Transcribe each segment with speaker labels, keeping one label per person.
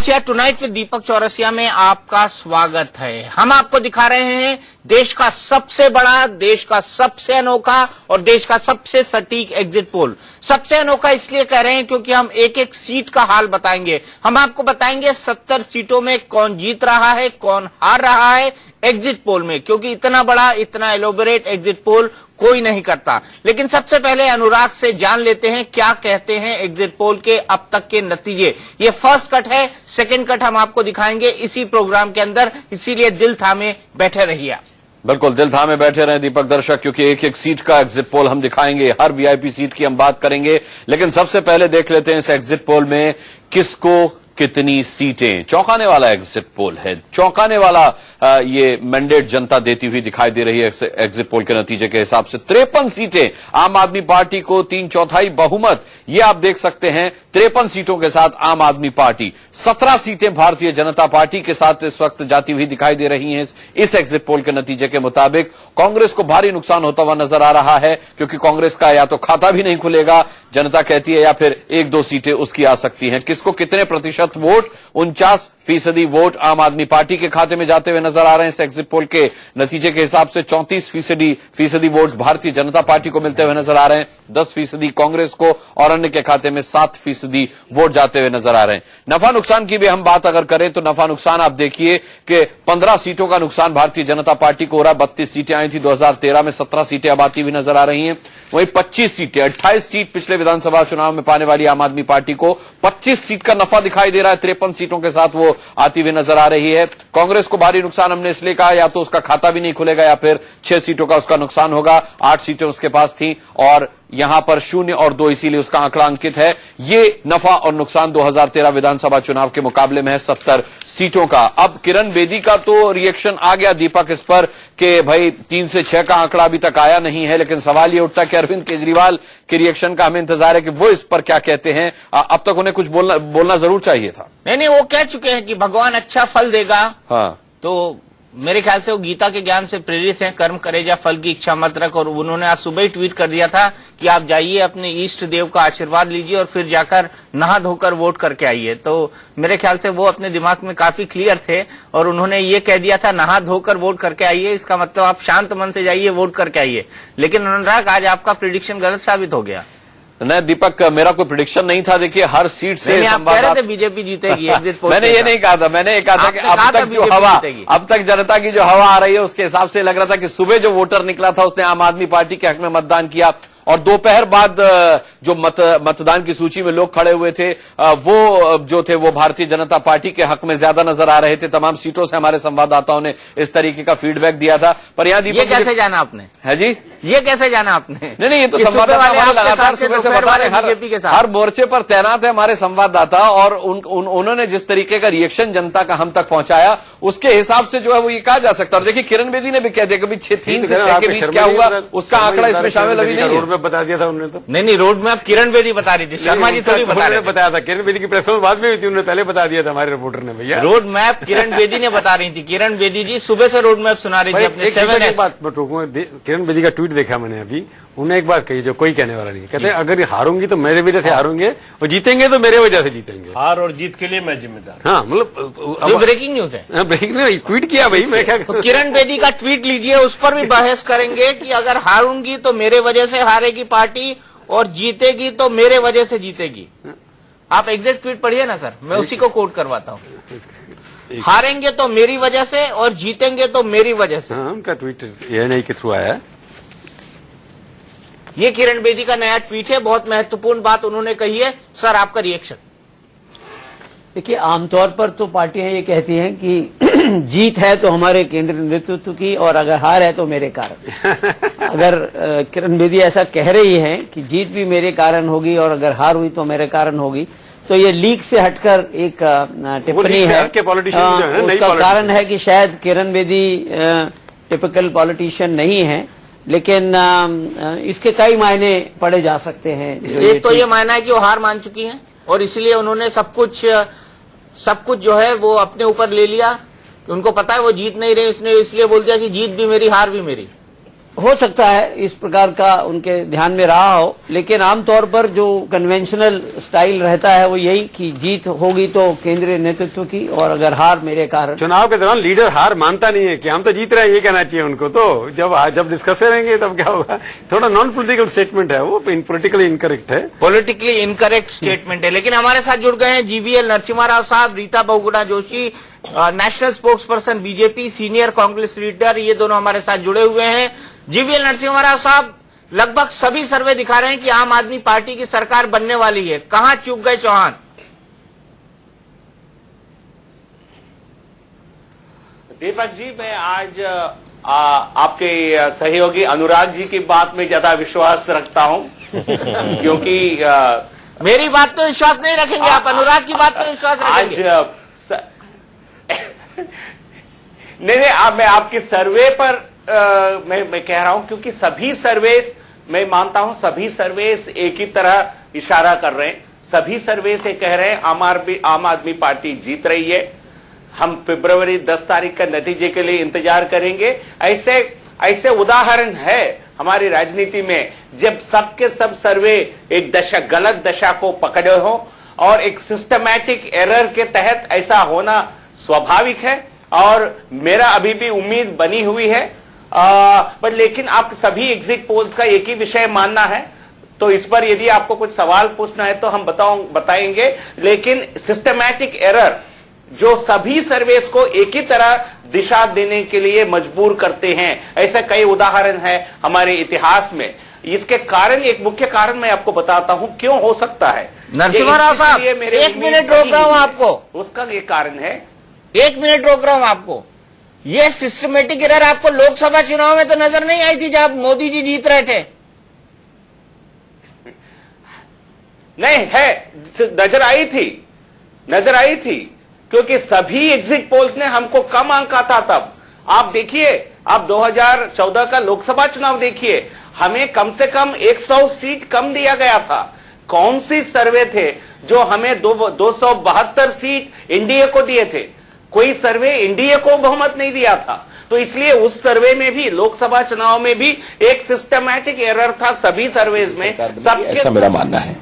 Speaker 1: Chaurasia tonight with दीपक चौरसिया में आपका स्वागत है। हम आपको दिखा रहे हैं देश का सबसे बड़ा, देश का सबसे अनोखा और देश का सबसे सटीक एग्जिट पोल। सबसे अनोखा इसलिए कह रहे हैं क्योंकि हम एक एक सीट का हाल बताएंगे। हम आपको बताएंगे 70 सीटों में कौन जीत रहा है, कौन हार रहा है एग्जिट पोल में, क्योंकि इतना बड़ा, इतना एलोबरेट एग्जिट पोल कोई नहीं करता। लेकिन सबसे पहले अनुराग से जान लेते हैं क्या कहते हैं एग्जिट पोल के अब तक के नतीजे। ये फर्स्ट कट है, सेकंड कट हम आपको दिखाएंगे इसी प्रोग्राम के अंदर, इसीलिए दिल थामे बैठे रहिए।
Speaker 2: बिल्कुल दिल थामे बैठे रहे दीपक दर्शक, क्योंकि एक एक सीट का एग्जिट पोल हम दिखाएंगे, हर वीआईपी सीट की हम बात करेंगे। लेकिन सबसे पहले देख लेते हैं इस एग्जिट पोल में किसको कितनी सीटें। चौंकाने वाला एग्जिट पोल है, चौंकाने वाला ये मैंडेट जनता देती हुई दिखाई दे रही है एग्जिट पोल के नतीजे के हिसाब से। 53 सीटें आम आदमी पार्टी को, 3/4 बहुमत, ये आप देख सकते हैं 53 सीटों के साथ आम आदमी पार्टी। 17 सीटें भारतीय जनता पार्टी के साथ इस वक्त जाती हुई दिखाई दे रही हैं। इस एग्जिट पोल के नतीजे के मुताबिक कांग्रेस को भारी नुकसान होता हुआ नजर आ रहा है, क्योंकि कांग्रेस का या तो खाता भी नहीं खुलेगा, जनता कहती है, या फिर 1-2 सीटें उसकी आ सकती हैं। किसको कितने प्रतिशत वोट? 49% वोट आम आदमी पार्टी के खाते में जाते हुए नजर आ रहे हैं इस एग्जिट पोल के नतीजे के हिसाब से। 34% वोट भारतीय जनता पार्टी को मिलते हुए नजर आ रहे हैं, 10% कांग्रेस को, और अन्य के खाते में 7% वोट जाते हुए नजर आ रहे हैं। नफा नुकसान की भी हम बात अगर करें तो नफा नुकसान आप देखिए कि 15 सीटों का नुकसान भारतीय जनता पार्टी को हो रहा है। 32 सीटें आई थी 2013 में, 17 सीटें अब आती हुई नजर आ रही हैं। वहीं 25 सीटें, 28 सीट पिछले विधानसभा चुनाव में पाने वाली आम आदमी पार्टी को 25 सीट का नफा दिखाई दे रहा है। 53 सीटों के साथ वो आती हुई नजर आ रही है। कांग्रेस को भारी नुकसान हमने इसलिए कहा, या तो उसका खाता भी नहीं खुलेगा या फिर 6 सीटों का उसका नुकसान होगा। 8 सीटें उसके पास थी और यहां पर 0 और 2, इसीलिए उसका आंकड़ा अंकित है। ये नफा और नुकसान 2013 विधानसभा चुनाव के मुकाबले में है 70 सीटों का। अब किरण बेदी का तो रिएक्शन आ गया दीपक इस पर कि भाई 3 से 6 का आंकड़ा अभी तक आया नहीं है, लेकिन सवाल ये उठता है कि अरविंद केजरीवाल के रिएक्शन का हमें इंतजार है कि वो इस पर क्या कहते हैं। अब तक उन्हें कुछ बोलना जरूर चाहिए था।
Speaker 1: नहीं, वो कह चुके हैं कि भगवान अच्छा फल देगा।
Speaker 2: हाँ,
Speaker 1: तो मेरे ख्याल से वो गीता के ज्ञान से प्रेरित हैं, कर्म करे जा फल की इच्छा मत रख। और उन्होंने आज सुबह ही ट्वीट कर दिया था कि आप जाइए अपने इष्ट देव का आशीर्वाद लीजिए और फिर जाकर नहा धोकर वोट करके आइए। तो मेरे ख्याल से वो अपने दिमाग में काफी क्लियर थे और उन्होंने ये कह दिया था नहा धोकर वोट करके आइए, इसका मतलब आप शांत मन से जाइए, वोट करके आइए। लेकिन अनुराग, आज आपका प्रिडिक्शन गलत साबित हो गया।
Speaker 2: नहीं दीपक, मेरा कोई प्रेडिक्शन नहीं था। देखिए हर सीट से
Speaker 1: आप कह रहे थे बीजेपी जीतेगी एग्जिट पोल।
Speaker 2: मैंने ये नहीं कहा था, मैंने ये कहा था कि अब तक जनता की जो हवा आ रही है उसके हिसाब से लग रहा था कि सुबह जो वोटर निकला था उसने आम आदमी पार्टी के हक में मतदान किया, और दोपहर बाद जो मतदान की सूची में लोग खड़े हुए थे वो जो थे वो भारतीय जनता पार्टी के हक में ज्यादा नजर आ रहे थे। तमाम सीटों से हमारे संवाददाताओं ने इस तरीके का फीडबैक दिया था। पर यहाँ
Speaker 1: ये कैसे जाना आपने?
Speaker 2: है जी,
Speaker 1: ये कैसे जाना आपने?
Speaker 2: नहीं, ये तो संवाददाता लगातार सुबह से बता रहे, हर मोर्चे पर तैनात है हमारे संवाददाता, और उन्होंने जिस तरीके का रिएक्शन जनता का हम तक पहुंचाया उसके हिसाब से जो है वो ये कहा जा सकता है। और देखिए किरण बेदी ने भी कह दिया कि 3 से 6 के बीच क्या हुआ उसका आंकड़ा इसमें शामिल अभी नहीं है।
Speaker 3: बता दिया था उन्होंने तो।
Speaker 1: नहीं, रोड मैप किरण बेदी बता रही थी, शर्मा जी थोड़ी
Speaker 3: बताया था। किरण बेदी की प्रेस कॉन्फ्रेंस बाद में हुई थी, उन्होंने पहले बता दिया था हमारे रिपोर्टर ने। भैया
Speaker 1: रोड मैप किरण बेदी ने बता रही थी। किरण बेदी जी सुबह से रोड मैप सुना रही थी अपने 7S।
Speaker 3: किरण बेदी का ट्वीट देखा मैंने अभी, उन्होंने एक बात कही जो कोई कहने वाला नहीं। कहते हैं अगर हारूंगी तो मेरे वजह से हारूंगे और जीतेंगे तो मेरे वजह से जीतेंगे।
Speaker 4: हार और जीत के लिए मैं जिम्मेदार।
Speaker 3: हाँ, मतलब
Speaker 1: ब्रेकिंग न्यूज है।
Speaker 3: ब्रेकिंग न्यूज ट्वीट किया भाई, मैं क्या
Speaker 1: तो किरण बेदी का ट्वीट लीजिए, उस पर भी बहस करेंगे कि अगर हारूंगी तो मेरे वजह से हारेगी पार्टी और जीतेगी तो मेरे वजह से जीतेगी। आप एग्जैक्ट ट्वीट पढ़िए ना सर, मैं उसी को कोट करवाता हूँ। हारेंगे तो मेरी वजह से और जीतेंगे तो मेरी वजह से।
Speaker 3: हाँ, उनका ट्वीट ANI के थ्रू आया है।
Speaker 1: ये किरण बेदी का नया ट्वीट है, बहुत महत्वपूर्ण बात उन्होंने कही है। सर आपका रिएक्शन?
Speaker 5: देखिए, आमतौर पर तो पार्टियां ये कहती हैं कि जीत है तो हमारे केंद्रीय नेतृत्व की और अगर हार है तो मेरे कारण। अगर किरण बेदी ऐसा कह रही है कि जीत भी मेरे कारण होगी और अगर हार हुई तो मेरे कारण होगी, तो ये लीक से हटकर एक टिप्पणी है। उसका कारण है कि शायद किरण बेदी टिपिकल पॉलिटिशियन नहीं है, लेकिन इसके कई मायने पढ़े जा सकते हैं।
Speaker 1: एक तो ये मायना है कि वो हार मान चुकी हैं और इसलिए उन्होंने सब कुछ जो है वो अपने ऊपर ले लिया कि उनको पता है वो जीत नहीं रहे, इसने इसलिए बोल दिया कि जीत भी मेरी हार भी मेरी।
Speaker 5: हो सकता है इस प्रकार का उनके ध्यान में रहा हो, लेकिन आमतौर पर जो कन्वेंशनल स्टाइल रहता है वो यही कि जीत होगी तो केंद्रीय नेतृत्व की, और अगर हार मेरे कारण।
Speaker 3: चुनाव के दौरान लीडर हार मानता नहीं है कि हम तो जीत रहे हैं, ये कहना चाहिए उनको। तो जब डिस्कस करेंगे तब क्या होगा? थोड़ा नॉन पॉलिटिकल स्टेटमेंट है वो, पॉलिटिकली इनकरेक्ट है,
Speaker 1: पॉलिटिकली इनकरेक्ट स्टेटमेंट है। लेकिन हमारे साथ जुड़ गए हैं जीवीएल नरसिम्हा राव साहब, Rita Bahuguna Joshi, national spokes person BJP, senior Congress leader, ये दोनों हमारे साथ जुड़े हुए हैं। जीवीएल नरसिम्हा राव साहब, लगभग सभी सर्वे दिखा रहे हैं कि आम आदमी पार्टी की सरकार बनने वाली है, कहां चूक गए चौहान?
Speaker 6: दीपक जी, मैं आज आपके सहयोगी अनुराग जी की बात में ज्यादा विश्वास रखता हूं क्योंकि
Speaker 1: मेरी बात पे विश्वास नहीं रखेंगे आप, अनुराग की बात पे विश्वास रखेंगे?
Speaker 6: आज नहीं, मैं आपके सर्वे पर मैं कह रहा हूं क्योंकि सभी सर्वेस, मैं मानता हूं सभी सर्वेस एक ही तरह इशारा कर रहे हैं। सभी सर्वेस ये कह रहे हैं आम आदमी पार्टी जीत रही है। हम फरवरी 10 तारीख का नतीजे के लिए इंतजार करेंगे। ऐसे उदाहरण है हमारी राजनीति में जब सबके सब सर्वे एक गलत दशा को पकड़े हो, और एक सिस्टमैटिक एरर के तहत ऐसा होना स्वाभाविक है, और मेरा अभी भी उम्मीद बनी हुई है। पर लेकिन आप सभी एग्जिट पोल्स का एक ही विषय मानना है, तो इस पर यदि आपको कुछ सवाल पूछना है तो हम बताएंगे। लेकिन सिस्टमैटिक एरर जो सभी सर्वेस को एक ही तरह दिशा देने के लिए मजबूर करते हैं, ऐसे कई उदाहरण है हमारे इतिहास में। इसके कारण, एक मुख्य कारण मैं आपको बताता हूं क्यों हो सकता है।
Speaker 1: नरसिम्हा राव साहब, 1 मिनट रोक रहा हूं आपको।
Speaker 6: उसका ये कारण है,
Speaker 1: 1 मिनट रोक रहा हूं आपको। ये सिस्टमेटिक एरर आपको लोकसभा चुनाव में तो नजर नहीं आई थी जब मोदी जी जीत रहे थे?
Speaker 6: नहीं है, नजर आई थी क्योंकि सभी एग्जिट पोल्स ने हमको कम आंका था तब। आप देखिए, आप 2014 का लोकसभा चुनाव देखिए, हमें कम से कम 100 सीट कम दिया गया था। कौन सी सर्वे थे जो हमें 272 सीट एनडीए को दिए थे? कोई सर्वे एनडीए को बहुमत नहीं दिया था। तो इसलिए उस सर्वे में भी, लोकसभा चुनाव में भी एक सिस्टमैटिक एरर था सभी सर्वेज में। सबके,
Speaker 2: ऐसा मेरा मानना है।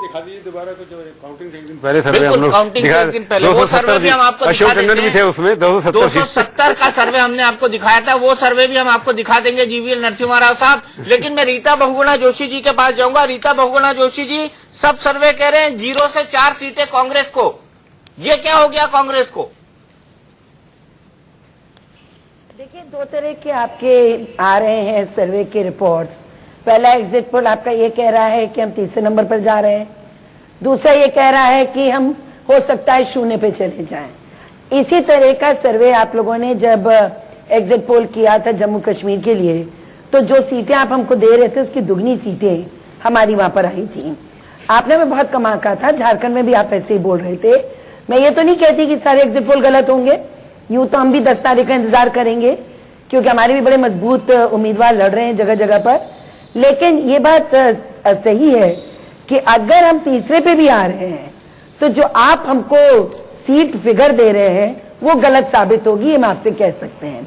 Speaker 3: दिखा दीजिए दोबारा कुछ काउंटिंग एक दिन पहले सर्वे
Speaker 1: बिल्कुल,
Speaker 3: हम लोग
Speaker 1: काउंटिंग से एक दिन पहले वो सर्वे भी हम आपको
Speaker 3: अशोक
Speaker 1: दिखा
Speaker 3: टंडन
Speaker 1: देते
Speaker 3: भी थे
Speaker 1: हैं।
Speaker 3: उसमें
Speaker 1: 270 का सर्वे हमने आपको दिखाया था, वो सर्वे भी हम आपको दिखा देंगे जीवीएल नरसिम्हा राव साहब। लेकिन मैं रीता बहुगुणा जोशी जी के पास जाऊंगा। रीता बहुगुणा जोशी जी, सब सर्वे कह रहे हैं 0 से 4 सीटें कांग्रेस को। ये क्या हो गया कांग्रेस को?
Speaker 7: देखिए, 2 तरह के आपके आ रहे हैं सर्वे के रिपोर्ट्स। पहला एग्जिट पोल आपका ये कह रहा है कि हम तीसरे नंबर पर जा रहे हैं, दूसरा ये कह रहा है कि हम हो सकता है 0 पे चले जाएं। इसी तरह का सर्वे आप लोगों ने जब एग्जिट पोल किया था जम्मू कश्मीर के लिए, तो जो सीटें आप हमको दे रहे थे उसकी दुगनी सीटें हमारी वहां पर आई थी। आपने में बहुत कम आंका था, झारखंड में भी आप ऐसे ही बोल रहे थे। मैं ये तो नहीं कहती कि सारे एग्जिट पोल गलत होंगे, यूं तो हम भी 10 तारीख का इंतजार करेंगे क्योंकि हमारे भी बड़े मजबूत उम्मीदवार लड़ रहे हैं जगह जगह पर। लेकिन ये बात सही है कि अगर हम तीसरे पे भी आ रहे हैं तो जो आप हमको सीट फिगर दे रहे हैं वो गलत साबित होगी, हम आपसे कह सकते हैं।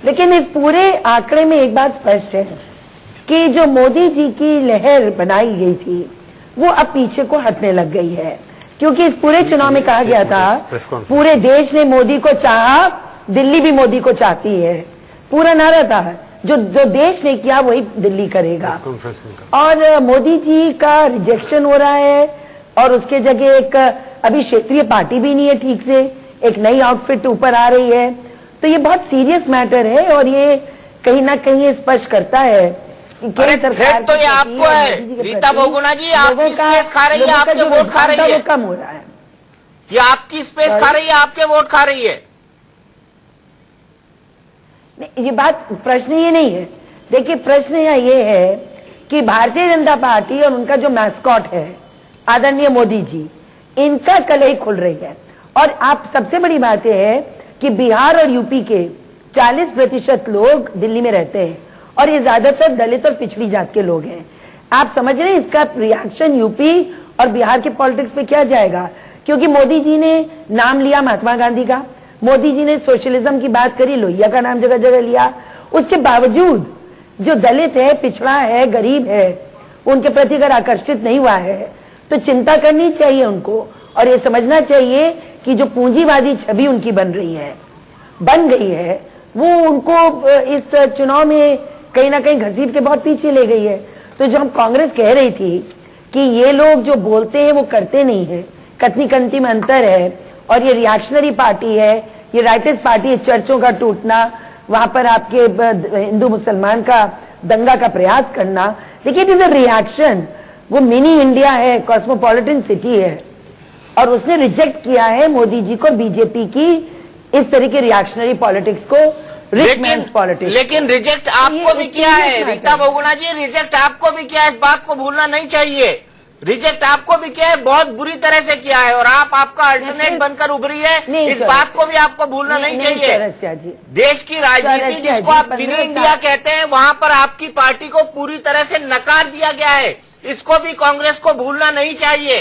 Speaker 7: लेकिन इस पूरे आंकड़े में एक बात स्पष्ट है कि जो मोदी जी की लहर बनाई गई थी वो अब पीछे को हटने लग गई है, क्योंकि इस पूरे चुनाव में कहा गया था पूरे देश ने मोदी को चाहा, दिल्ली भी मोदी को चाहती है, पूरा नारा था। जो देश ने किया वही दिल्ली करेगा। और मोदी जी का रिजेक्शन हो रहा है और उसके जगह एक अभी क्षेत्रीय पार्टी भी नहीं है ठीक से, एक नई आउटफिट ऊपर आ रही है। तो ये बहुत सीरियस मैटर है और ये कहीं ना कहीं स्पष्ट करता है कि
Speaker 1: सरकार तो ये आपको है। रीता बहुगुणा जी, आपकी स्पेस खा रही है, आपके वोट खा रही है,
Speaker 7: कम हो रहा है।
Speaker 1: ये आपकी स्पेस खा रही है, आपके वोट खा रही है।
Speaker 7: ये बात, प्रश्न ये नहीं है। देखिए, प्रश्न ये है कि भारतीय जनता पार्टी और उनका जो मैस्कॉट है आदरणीय मोदी जी, इनका कलई खुल रही है। और आप, सबसे बड़ी बात यह है कि बिहार और यूपी के 40% लोग दिल्ली में रहते हैं और ये ज्यादातर दलित और पिछड़ी जात के लोग हैं। आप समझ रहे हैं इसका रिएक्शन यूपी और बिहार के पॉलिटिक्स पे क्या जाएगा? क्योंकि मोदी जी ने नाम लिया महात्मा गांधी का, मोदी जी ने सोशलिज्म की बात करी, लोहिया का नाम जगह जगह लिया, उसके बावजूद जो दलित है, पिछड़ा है, गरीब है, उनके प्रति अगर आकर्षित नहीं हुआ है तो चिंता करनी चाहिए उनको, और ये समझना चाहिए कि जो पूंजीवादी छवि उनकी बन गई है, वो उनको इस चुनाव में कहीं ना कहीं घसीट के बहुत पीछे ले गई है। तो जो हम कांग्रेस कह रही थी कि ये लोग जो बोलते हैं वो करते नहीं है, कथनी कंती में अंतर है, और ये रिएक्शनरी पार्टी है, ये राइटिस्ट पार्टी है, चर्चों का टूटना, वहां पर आपके हिंदू मुसलमान का दंगा का प्रयास करना, देखिए इट इज अ रिएक्शन। वो मिनी इंडिया है, कॉस्मोपॉलिटन सिटी है, और उसने रिजेक्ट किया है मोदी जी को, बीजेपी की इस तरह के रिएक्शनरी पॉलिटिक्स को, रिच मैन्स पॉलिटिक्स।
Speaker 1: लेकिन रिजेक्ट आपको भी किया है रीता बहुगुणा जी, रिजेक्ट आपको भी किया है, इस बात को भूलना नहीं चाहिए। रिजेक्ट आपको भी किया है, बहुत बुरी तरह से किया है, और आपका अल्टरनेट बनकर उभरी है, इस बात को भी आपको भूलना नहीं चाहिए। देश की राजनीति जिसको आप मिनी इंडिया कहते हैं, वहां पर आपकी पार्टी को पूरी तरह से नकार दिया गया है, इसको भी कांग्रेस को भूलना नहीं चाहिए।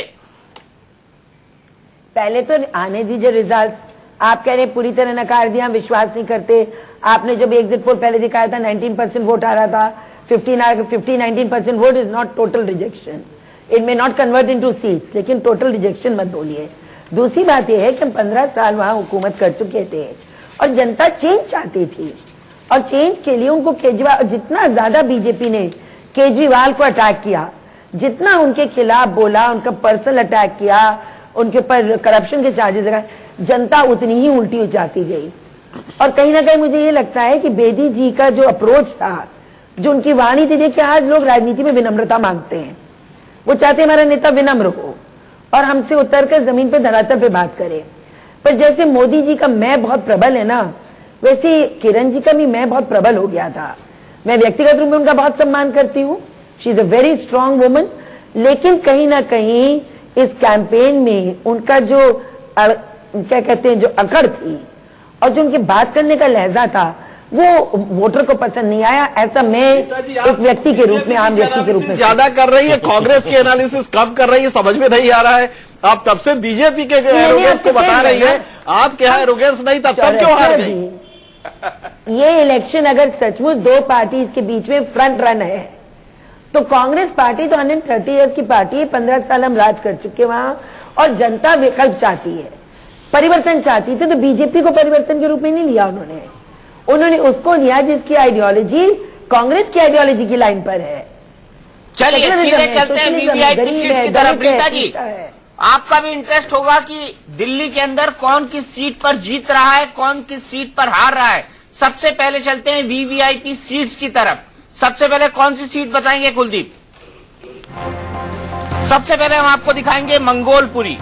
Speaker 7: पहले तो आने दीजिए रिजल्ट। आप कह रहे हैं पूरी तरह नकार दिया, विश्वास नहीं करते। आपने जब एग्जिट पोल पहले दिखाया था 19% वोट आ रहा था, 19% vote is not total rejection, it may not convert into seats, लेकिन टोटल रिजेक्शन मत बोलिए। दूसरी बात यह है कि हम 15 साल वहां हुकूमत कर चुके थे और जनता चेंज चाहती थी, और चेंज के लिए उनको केजरीवाल, जितना ज्यादा बीजेपी ने केजरीवाल को अटैक किया, जितना उनके खिलाफ बोला, उनका पर्सनल अटैक किया, उनके ऊपर करप्शन के चार्जेस लगाए, जनता उतनी ही उल्टी हो जाती गई। और कहीं ना कहीं मुझे ये लगता है कि बेदी जी का जो अप्रोच था, जो उनकी वाणी थी, देखिए आज लोग राजनीति में विनम्रता मांगते हैं, वो चाहते हैं हमारा नेता विनम्र हो और हमसे उतरकर जमीन पे धरातल पे बात करे। पर जैसे मोदी जी का मैं बहुत प्रबल है ना, वैसे किरण जी का भी मैं बहुत प्रबल हो गया था। मैं व्यक्तिगत रूप में उनका बहुत सम्मान करती हूँ, she is a very strong woman, लेकिन कहीं ना कहीं इस कैंपेन में उनका जो क्या कहते हैं, जो अकड़ थी और जो उनकी बात करने का लहजा था, वो वोटर को पसंद नहीं आया। ऐसा मैं एक व्यक्ति के रूप में, आम व्यक्ति के रूप में
Speaker 8: ज्यादा कर रही है, कांग्रेस के एनालिसिस कम कर रही है, समझ में नहीं आ रहा है। आप तब से बीजेपी के एरोगेंस को बता रही है, आपके यहाँ एरोगेंस नहीं था, तब क्यों हार गई?
Speaker 7: ये इलेक्शन अगर सचमुच दो पार्टीज के बीच में फ्रंट रन है, तो कांग्रेस पार्टी तो 130 ईयर्स की पार्टी है, 15 साल हम राज कर चुके वहां, और जनता विकल्प चाहती है, परिवर्तन चाहती थी। तो बीजेपी को परिवर्तन के रूप में नहीं लिया उन्होंने उसको लिया जिसकी आइडियोलॉजी कांग्रेस की आइडियोलॉजी की लाइन पर है।
Speaker 1: चलिए सीधे चलते हैं वीवीआईपी सीट्स की तरफ। रीता जी, आपका भी इंटरेस्ट होगा कि दिल्ली के अंदर कौन किस सीट पर जीत रहा है, कौन किस सीट पर हार रहा है। सबसे पहले चलते हैं वीवीआईपी सीट्स की तरफ। सबसे पहले कौन सी सीट बताएंगे कुलदीप? सबसे पहले हम आपको दिखाएंगे मंगोलपुरी।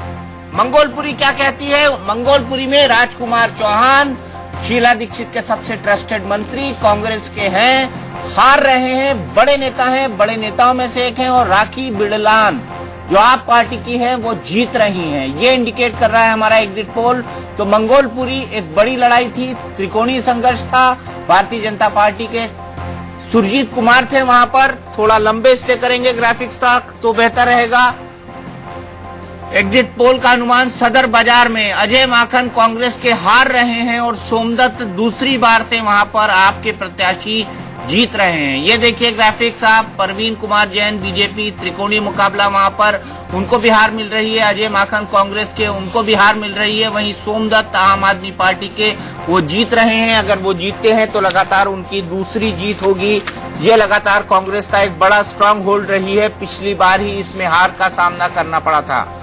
Speaker 1: मंगोलपुरी क्या कहती है? मंगोलपुरी में राजकुमार चौहान, शीला दीक्षित के सबसे ट्रस्टेड मंत्री, कांग्रेस के हैं, हार रहे हैं, बड़े नेता हैं, बड़े नेताओं में से एक हैं, और राखी बिड़लान जो आप पार्टी की है वो जीत रही हैं। ये इंडिकेट कर रहा है हमारा एग्जिट पोल। तो मंगोलपुरी एक बड़ी लड़ाई थी, त्रिकोणीय संघर्ष था। भारतीय जनता पार्टी के सुरजीत कुमार थे वहां पर, थोड़ा लंबे स्टे करेंगे ग्राफिक्स तक तो बेहतर रहेगा। एग्जिट पोल का अनुमान सदर बाजार में अजय माखन कांग्रेस के हार रहे हैं और सोमदत्त दूसरी बार से वहां पर आपके प्रत्याशी जीत रहे हैं। ये देखिए ग्राफिक्स आप, परवीन कुमार जैन बीजेपी, त्रिकोणीय मुकाबला वहां पर, उनको भी हार मिल रही है। अजय माखन कांग्रेस के, उनको भी हार मिल रही है। वहीं सोमदत्त आम आदमी पार्टी के, वो जीत रहे हैं। अगर वो जीतते हैं तो लगातार उनकी दूसरी जीत होगी। ये लगातार कांग्रेस का एक बड़ा स्ट्रांग होल्ड रही है, पिछली बार ही इसमें हार का सामना करना पड़ा था।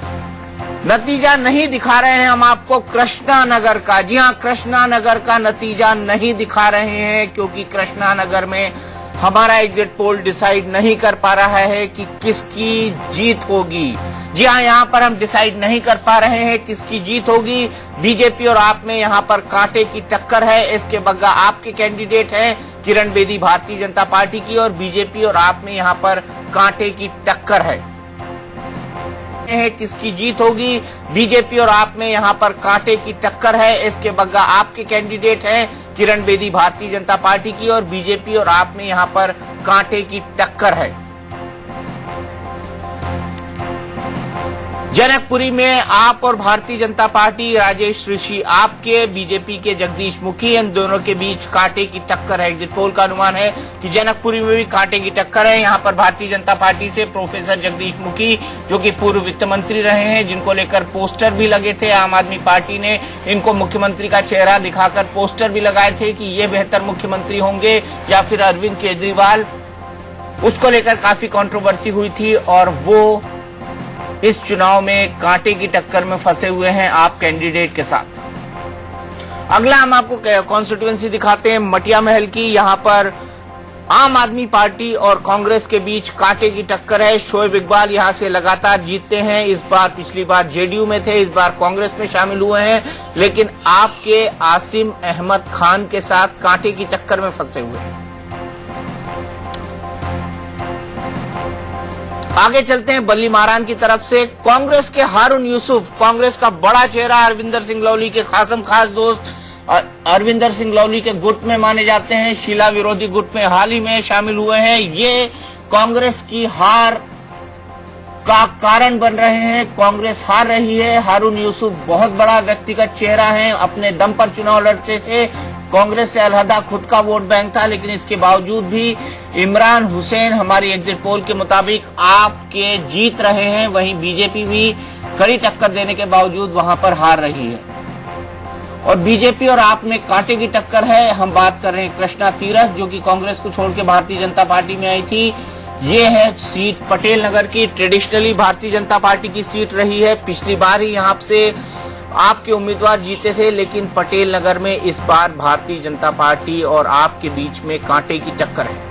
Speaker 1: नतीजा नहीं दिखा रहे हैं हम आपको कृष्णा नगर का। जी हाँ, कृष्णा नगर का नतीजा नहीं दिखा रहे हैं, क्योंकि कृष्णा नगर में हमारा एग्जिट पोल डिसाइड नहीं कर पा रहा है कि किसकी जीत होगी। जी हाँ, यहाँ पर हम डिसाइड नहीं कर पा रहे हैं किसकी जीत होगी। बीजेपी और आप में यहाँ पर कांटे की टक्कर है। इसके बग्गा आपके कैंडिडेट हैं किरण बेदी भारतीय जनता पार्टी की, और बीजेपी और आप में यहाँ पर कांटे की टक्कर है। किसकी जीत होगी? बीजेपी और आप में यहाँ पर कांटे की टक्कर है। इसके बग्गा आपके कैंडिडेट हैं किरण बेदी भारतीय जनता पार्टी की, और बीजेपी और आप में यहाँ पर कांटे की टक्कर है। जनकपुरी में आप और भारतीय जनता पार्टी, राजेश ऋषि आपके, बीजेपी के जगदीश मुखी, इन दोनों के बीच कांटे की टक्कर है। एग्जिट पोल का अनुमान है कि जनकपुरी में भी कांटे की टक्कर है। यहां पर भारतीय जनता पार्टी से प्रोफेसर जगदीश मुखी, जो कि पूर्व वित्त मंत्री रहे हैं, जिनको लेकर पोस्टर भी लगे थे। आम आदमी पार्टी ने इनको मुख्यमंत्री का चेहरा दिखाकर पोस्टर भी लगाए थे कि ये बेहतर मुख्यमंत्री होंगे या फिर अरविंद केजरीवाल। उसको लेकर काफी कंट्रोवर्सी हुई थी और वो इस चुनाव में कांटे की टक्कर में फंसे हुए हैं आप कैंडिडेट के साथ। अगला हम आपको कॉन्स्टिट्यूएंसी दिखाते हैं मटिया महल की। यहां पर आम आदमी पार्टी और कांग्रेस के बीच कांटे की टक्कर है। शोएब इकबाल यहां से लगातार जीतते हैं। इस बार, पिछली बार जेडीयू में थे, इस बार कांग्रेस में शामिल हुए हैं, लेकिन आपके आसिम अहमद खान के साथ कांटे की टक्कर में फंसे हुए हैं। आगे चलते हैं बल्ली मारान की तरफ से। कांग्रेस के हारून यूसुफ, कांग्रेस का बड़ा चेहरा, अरविंदर सिंह लौली के खासम खास दोस्त, अरविंदर सिंह लौली के गुट में माने जाते हैं, शीला विरोधी गुट में हाल ही में शामिल हुए हैं। ये कांग्रेस की हार का कारण बन रहे हैं। कांग्रेस हार रही है। हारून यूसुफ बहुत बड़ा व्यक्तिगत चेहरा है, अपने दम पर चुनाव लड़ते थे। कांग्रेस से अलहदा खुद का वोट बैंक था, लेकिन इसके बावजूद भी इमरान हुसैन हमारी एग्जिट पोल के मुताबिक आपके जीत रहे हैं। वहीं बीजेपी भी कड़ी टक्कर देने के बावजूद वहां पर हार रही है और बीजेपी और आप में कांटे की टक्कर है। हम बात कर रहे हैं कृष्णा तीरथ, जो कि कांग्रेस को छोड़ के भारतीय जनता पार्टी में आई थी। ये है सीट पटेल नगर की, ट्रेडिशनली भारतीय जनता पार्टी की सीट रही है। पिछली बार ही यहां से आपके उम्मीदवार जीते थे, लेकिन पटेल नगर में इस बार भारतीय जनता पार्टी और आपके बीच में कांटे की टक्कर है।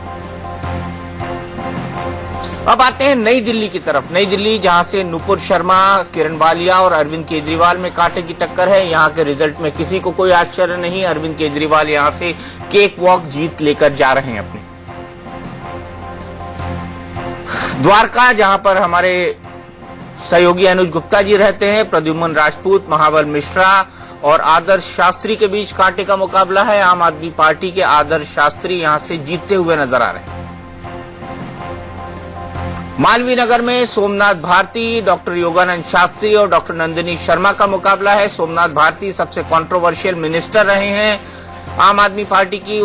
Speaker 1: अब आते हैं नई दिल्ली की तरफ। नई दिल्ली, जहां से नुपुर शर्मा, किरण वालिया और अरविंद केजरीवाल में कांटे की टक्कर है। यहां के रिजल्ट में किसी को कोई आश्चर्य नहीं। अरविंद केजरीवाल यहां से केक वॉक जीत लेकर जा रहे हैं अपनी। द्वारका, जहां पर हमारे सहयोगी अनुज गुप्ता जी रहते हैं, प्रद्युम्न राजपूत, महाबल मिश्रा और आदर्श शास्त्री के बीच कांटे का मुकाबला है। आम आदमी पार्टी के आदर्श शास्त्री यहां से जीतते हुए नजर आ रहे हैं। मालवीय नगर में सोमनाथ भारती, डॉक्टर योगानंद शास्त्री और डॉक्टर नंदिनी शर्मा का मुकाबला है। सोमनाथ भारती सबसे कंट्रोवर्शियल मिनिस्टर रहे हैं आम आदमी पार्टी की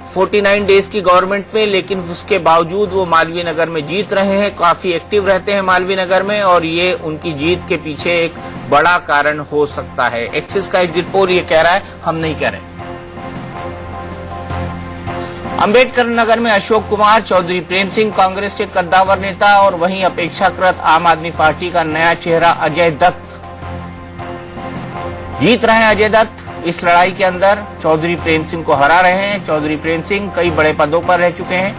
Speaker 1: 49 डेज की गवर्नमेंट में, लेकिन उसके बावजूद वो मालवीय नगर में जीत रहे हैं। काफी एक्टिव रहते हैं मालवीय नगर में और ये उनकी जीत के पीछे एक बड़ा कारण हो सकता है। एक्सिस का एग्जिट पोल ये कह रहा है, हम नहीं कह रहे। अंबेडकर नगर में अशोक कुमार, चौधरी प्रेम सिंह कांग्रेस के कद्दावर नेता और वहीं अपेक्षाकृत आम आदमी पार्टी का नया चेहरा अजय दत्त जीत रहे हैं। अजय दत्त इस लड़ाई के अंदर चौधरी प्रेम सिंह को हरा रहे हैं। चौधरी प्रेम सिंह कई बड़े पदों पर रह चुके हैं,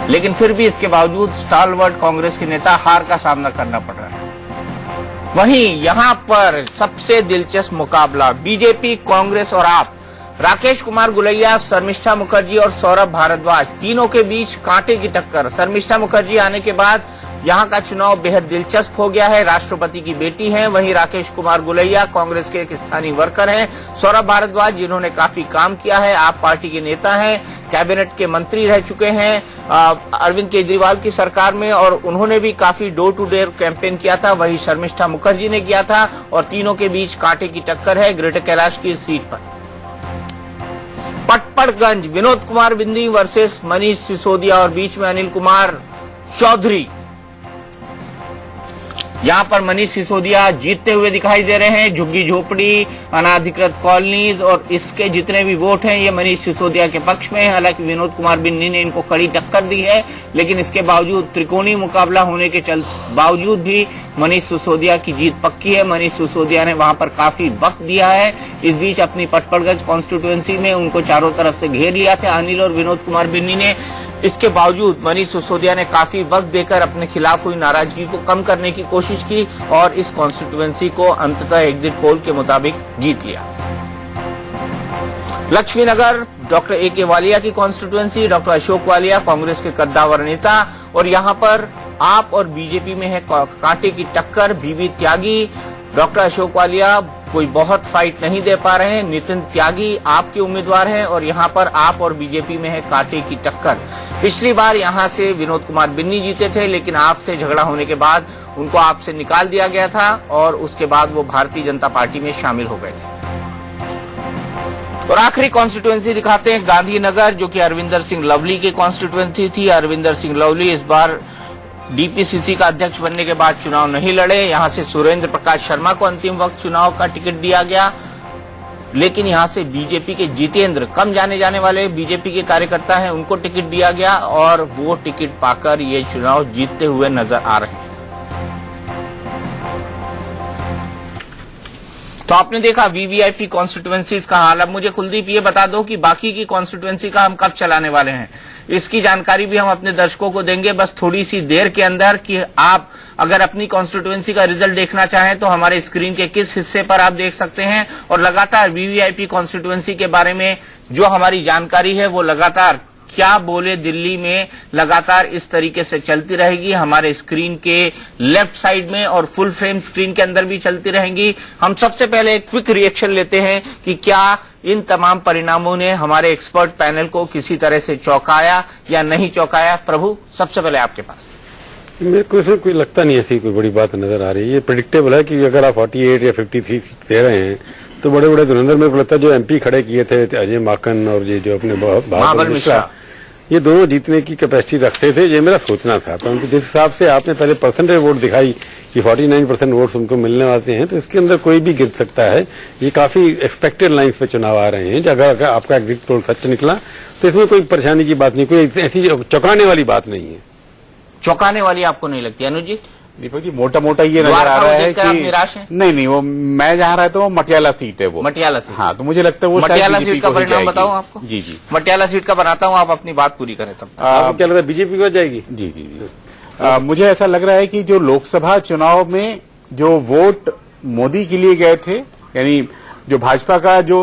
Speaker 1: लेकिन फिर भी इसके बावजूद स्टालवर्ट कांग्रेस के नेता हार का सामना करना पड़ रहा है। वहीं यहां पर सबसे दिलचस्प मुकाबला बीजेपी, कांग्रेस और आप, राकेश कुमार गुलैया, शर्मिष्ठा मुखर्जी और सौरभ भारद्वाज, तीनों के बीच कांटे की टक्कर। शर्मिष्ठा मुखर्जी आने के बाद यहां का चुनाव बेहद दिलचस्प हो गया है। राष्ट्रपति की बेटी हैं। वहीं राकेश कुमार गुलैया कांग्रेस के एक स्थानीय वर्कर हैं। सौरभ भारद्वाज, जिन्होंने काफी काम किया है, आप पार्टी के नेता हैं, कैबिनेट के मंत्री रह चुके हैं अरविंद केजरीवाल की सरकार में और उन्होंने भी काफी डोर टू डोर कैंपेन किया था। वही शर्मिष्ठा मुखर्जी ने किया था और तीनों के बीच कांटे की टक्कर है ग्रेटर कैलाश की सीट पर। पटपड़गंज, विनोद कुमार बिंदी वर्सेस मनीष सिसोदिया और बीच में अनिल कुमार चौधरी। यहां पर मनीष सिसोदिया जीतते हुए दिखाई दे रहे हैं। झुग्गी झोपड़ी, अनाधिकृत कॉलोनीज और इसके जितने भी वोट हैं ये मनीष सिसोदिया के पक्ष में है। हालांकि विनोद कुमार बिन्नी ने इनको कड़ी टक्कर दी है, लेकिन इसके बावजूद त्रिकोणीय मुकाबला होने के बावजूद भी मनीष सिसोदिया की जीत पक्की है। मनीष सिसोदिया ने वहां पर काफी वक्त दिया है। इस बीच अपनी पटपड़गंज कॉन्स्टिट्यूएंसी में उनको चारों तरफ से घेर लिया था अनिल और विनोद कुमार बिन्नी ने। इसके बावजूद मनीष सिसोदिया ने काफी वक्त देकर अपने खिलाफ हुई नाराजगी को कम करने की कोशिश की और इस कॉन्स्टिट्यूएंसी को अंततः एग्जिट पोल के मुताबिक जीत लिया। लक्ष्मी नगर, डॉक्टर ए.के. वालिया की कॉन्स्टिट्यूएंसी, डॉक्टर अशोक वालिया कांग्रेस के कद्दावर नेता और यहां पर आप और बीजेपी में है कांटे की टक्कर। बीबी त्यागी, डॉक्टर अशोक वालिया कोई बहुत फाइट नहीं दे पा रहे हैं। नितिन त्यागी आपके उम्मीदवार हैं और यहां पर आप और बीजेपी में है कांटे की टक्कर। पिछली बार यहां से विनोद कुमार बिन्नी जीते थे, लेकिन आपसे झगड़ा होने के बाद उनको आपसे निकाल दिया गया था और उसके बाद वो भारतीय जनता पार्टी में शामिल हो गए थे। और आखिरी कॉन्स्टिट्यूएंसी दिखाते हैं गांधीनगर, जो कि अरविंदर सिंह लवली की कॉन्स्टिट्यूएंसी थी। अरविंदर सिंह लवली इस बार डीपीसीसी का अध्यक्ष बनने के बाद चुनाव नहीं लड़े। यहां से सुरेंद्र प्रकाश शर्मा को अंतिम वक्त चुनाव का टिकट दिया गया, लेकिन यहां से बीजेपी के जितेंद्र, कम जाने वाले बीजेपी के कार्यकर्ता हैं, उनको टिकट दिया गया और वो टिकट पाकर ये चुनाव जीतते हुए नजर आ रहे हैं। तो आपने देखा वीवीआईपी कॉन्स्टिट्यूएंसीज का हाल। अब मुझे कुलदीप ये बता दो कि बाकी की कॉन्स्टिट्यूएंसी का हम कब चलाने वाले हैं। इसकी जानकारी भी हम अपने दर्शकों को देंगे बस थोड़ी सी देर के अंदर, कि आप अगर अपनी कॉन्स्टिट्यूएंसी का रिजल्ट देखना चाहें तो हमारे स्क्रीन के किस हिस्से पर आप देख सकते हैं। और लगातार वीवीआईपी कॉन्स्टिट्यूएंसी के बारे में जो हमारी जानकारी है वो लगातार क्या बोले दिल्ली में लगातार इस तरीके से चलती रहेगी हमारे स्क्रीन के लेफ्ट साइड में और फुल फ्रेम स्क्रीन के अंदर भी चलती रहेंगी। हम सबसे पहले एक क्विक रिएक्शन लेते हैं कि क्या इन तमाम परिणामों ने हमारे एक्सपर्ट पैनल को किसी तरह से चौंकाया या नहीं चौंकाया। प्रभु, सबसे पहले आपके पास।
Speaker 3: मेरे को इसमें कोई लगता नहीं ऐसी कोई बड़ी बात नजर आ रही है। ये प्रेडिक्टेबल है कि अगर आप 48 या 53 दे रहे हैं तो बड़े बड़े धुरंधर, मेरे को लगता है जो एमपी खड़े किए थे अजय माकन और ये जो अपने महाबल मिश्रा, ये दोनों जीतने की कैपेसिटी रखते थे, ये मेरा सोचना था। परंतु जिस हिसाब से आपने पहले परसेंटेज वोट दिखाई कि 49% वोट्स उनको मिलने वाले हैं, तो इसके अंदर कोई भी गिर सकता है। ये काफी एक्सपेक्टेड लाइंस पे चुनाव आ रहे हैं। अगर आपका एग्जिट पोल सच निकला तो इसमें कोई परेशानी की बात नहीं, कोई ऐसी चौंकाने वाली बात नहीं है।
Speaker 1: चौंकाने वाली आपको नहीं लगती अनुज जी?
Speaker 9: दीपक जी, मोटा मोटा ये नजर आ रहा है कि
Speaker 1: निराश है?
Speaker 9: नहीं, वो मैं जहाँ रहता हूँ मटियाला सीट है वो।
Speaker 1: मटियाला सीट?
Speaker 9: हाँ, तो मुझे लगता है वो
Speaker 1: मटियाला सीट का परिणाम बताऊं आपको?
Speaker 9: जी जी,
Speaker 1: मटियाला सीट का बनाता हूँ, आप अपनी बात पूरी करें तब।
Speaker 3: आपको क्या लगता है बीजेपी को जाएगी?
Speaker 9: जी जी जी, मुझे ऐसा लग रहा है कि जो लोकसभा चुनाव में जो वोट मोदी के लिए गए थे, यानी जो भाजपा का जो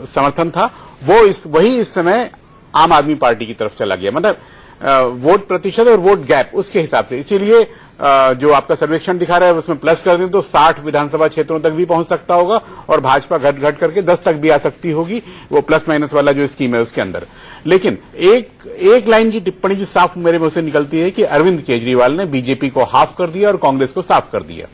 Speaker 9: समर्थन था, वो वही इस समय आम आदमी पार्टी की तरफ चला गया। मतलब वोट प्रतिशत और वोट गैप उसके हिसाब से। इसीलिए जो आपका सर्वेक्षण दिखा रहा है उसमें प्लस कर दें तो 60 विधानसभा क्षेत्रों तक भी पहुंच सकता होगा और भाजपा घट घट करके 10 तक भी आ सकती होगी, वो प्लस माइनस वाला जो स्कीम है उसके अंदर। लेकिन एक लाइन की टिप्पणी जो साफ मेरे मुंह से निकलती है कि अरविंद केजरीवाल ने बीजेपी को हाफ कर दिया और कांग्रेस को साफ कर दिया।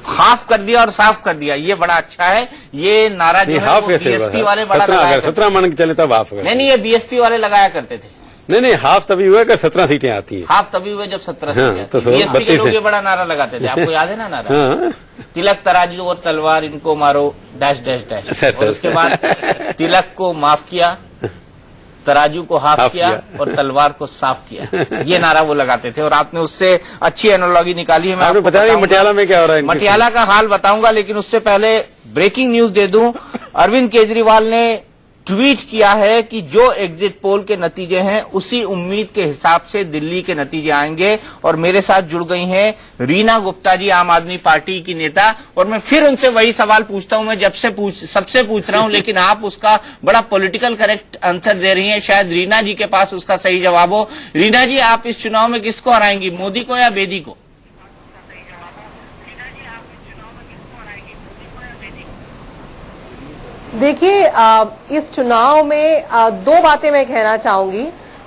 Speaker 1: हाफ कर दिया और साफ कर दिया, ये बड़ा अच्छा है। ये नारा जो है बीएसपी वाले बड़ा लगाया,
Speaker 3: 17 मान के चले तब हाफ।
Speaker 1: नहीं, ये बीएसपी वाले लगाया करते थे।
Speaker 3: नहीं, हाफ तभी हुआ कि 17 सीटें आती हैं।
Speaker 1: हाफ तभी हुए जब 17 सीटें आती हैं। बीएसपी के लोग ये बड़ा नारा लगाते थे, आपको याद है ना नारा?
Speaker 3: हाँ।
Speaker 1: तिलक तराजू और तलवार इनको मारो डैश डैश डैश, और उसके बाद तिलक को माफ किया, तराजू को हाफ किया और तलवार को साफ किया। ये नारा वो लगाते थे और आपने उससे अच्छी एनालॉजी निकाली है। मैं आपको
Speaker 3: बताइए मटियाला में क्या हो रहा है।
Speaker 1: मटियाला का हाल बताऊंगा, लेकिन उससे पहले ब्रेकिंग न्यूज दे दूं। अरविंद केजरीवाल ने ट्वीट किया है कि जो एग्जिट पोल के नतीजे हैं उसी उम्मीद के हिसाब से दिल्ली के नतीजे आएंगे। और मेरे साथ जुड़ गई हैं रीना गुप्ता जी, आम आदमी पार्टी की नेता। और मैं फिर उनसे वही सवाल पूछता हूं, मैं सबसे पूछ रहा हूं, लेकिन आप उसका बड़ा पॉलिटिकल करेक्ट आंसर दे रही हैं। शायद रीना जी के पास उसका सही जवाब हो। रीना जी, आप इस चुनाव में किसको हराएंगी, मोदी को या बेदी को?
Speaker 10: देखिए, इस चुनाव में दो बातें मैं कहना चाहूंगी।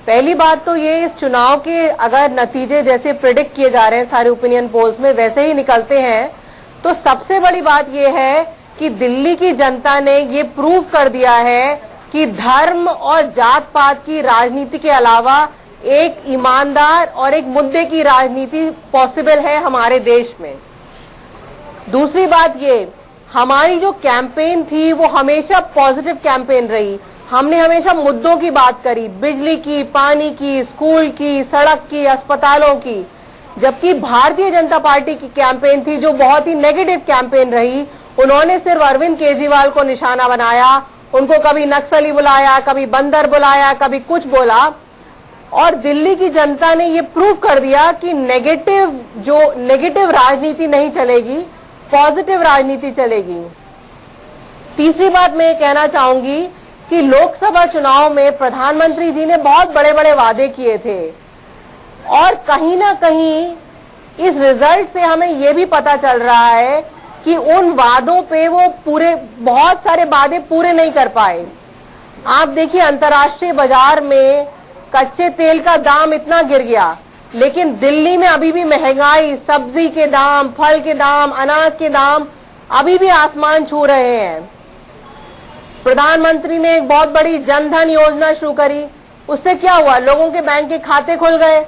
Speaker 10: पहली बात तो ये, इस चुनाव के अगर नतीजे जैसे प्रिडिक्ट किए जा रहे हैं सारे ओपिनियन पोल्स में वैसे ही निकलते हैं, तो सबसे बड़ी बात ये है कि दिल्ली की जनता ने ये प्रूव कर दिया है कि धर्म और जात पात की राजनीति के अलावा एक ईमानदार और एक मुद्दे की राजनीति पॉसिबल है हमारे देश में। दूसरी बात ये, हमारी जो कैंपेन थी वो हमेशा पॉजिटिव कैंपेन रही। हमने हमेशा मुद्दों की बात करी, बिजली की, पानी की, स्कूल की, सड़क की, अस्पतालों की। जबकि भारतीय जनता पार्टी की कैंपेन थी जो बहुत ही नेगेटिव कैंपेन रही। उन्होंने सिर्फ अरविंद केजरीवाल को निशाना बनाया, उनको कभी नक्सली बुलाया, कभी बंदर बुलाया, कभी कुछ बोला। और दिल्ली की जनता ने ये प्रूव कर दिया कि नेगेटिव राजनीति नहीं चलेगी, पॉजिटिव राजनीति चलेगी। तीसरी बात मैं ये कहना चाहूंगी कि लोकसभा चुनाव में प्रधानमंत्री जी ने बहुत बड़े बड़े वादे किए थे और कहीं ना कहीं इस रिजल्ट से हमें ये भी पता चल रहा है कि उन वादों पे वो बहुत सारे वादे पूरे नहीं कर पाए। आप देखिए, अंतर्राष्ट्रीय बाजार में कच्चे तेल का दाम इतना गिर गया, लेकिन दिल्ली में अभी भी महंगाई, सब्जी के दाम, फल के दाम, अनाज के दाम अभी भी आसमान छू रहे हैं। प्रधानमंत्री ने एक बहुत बड़ी जनधन योजना शुरू करी, उससे क्या हुआ? लोगों के बैंक के खाते खुल गए,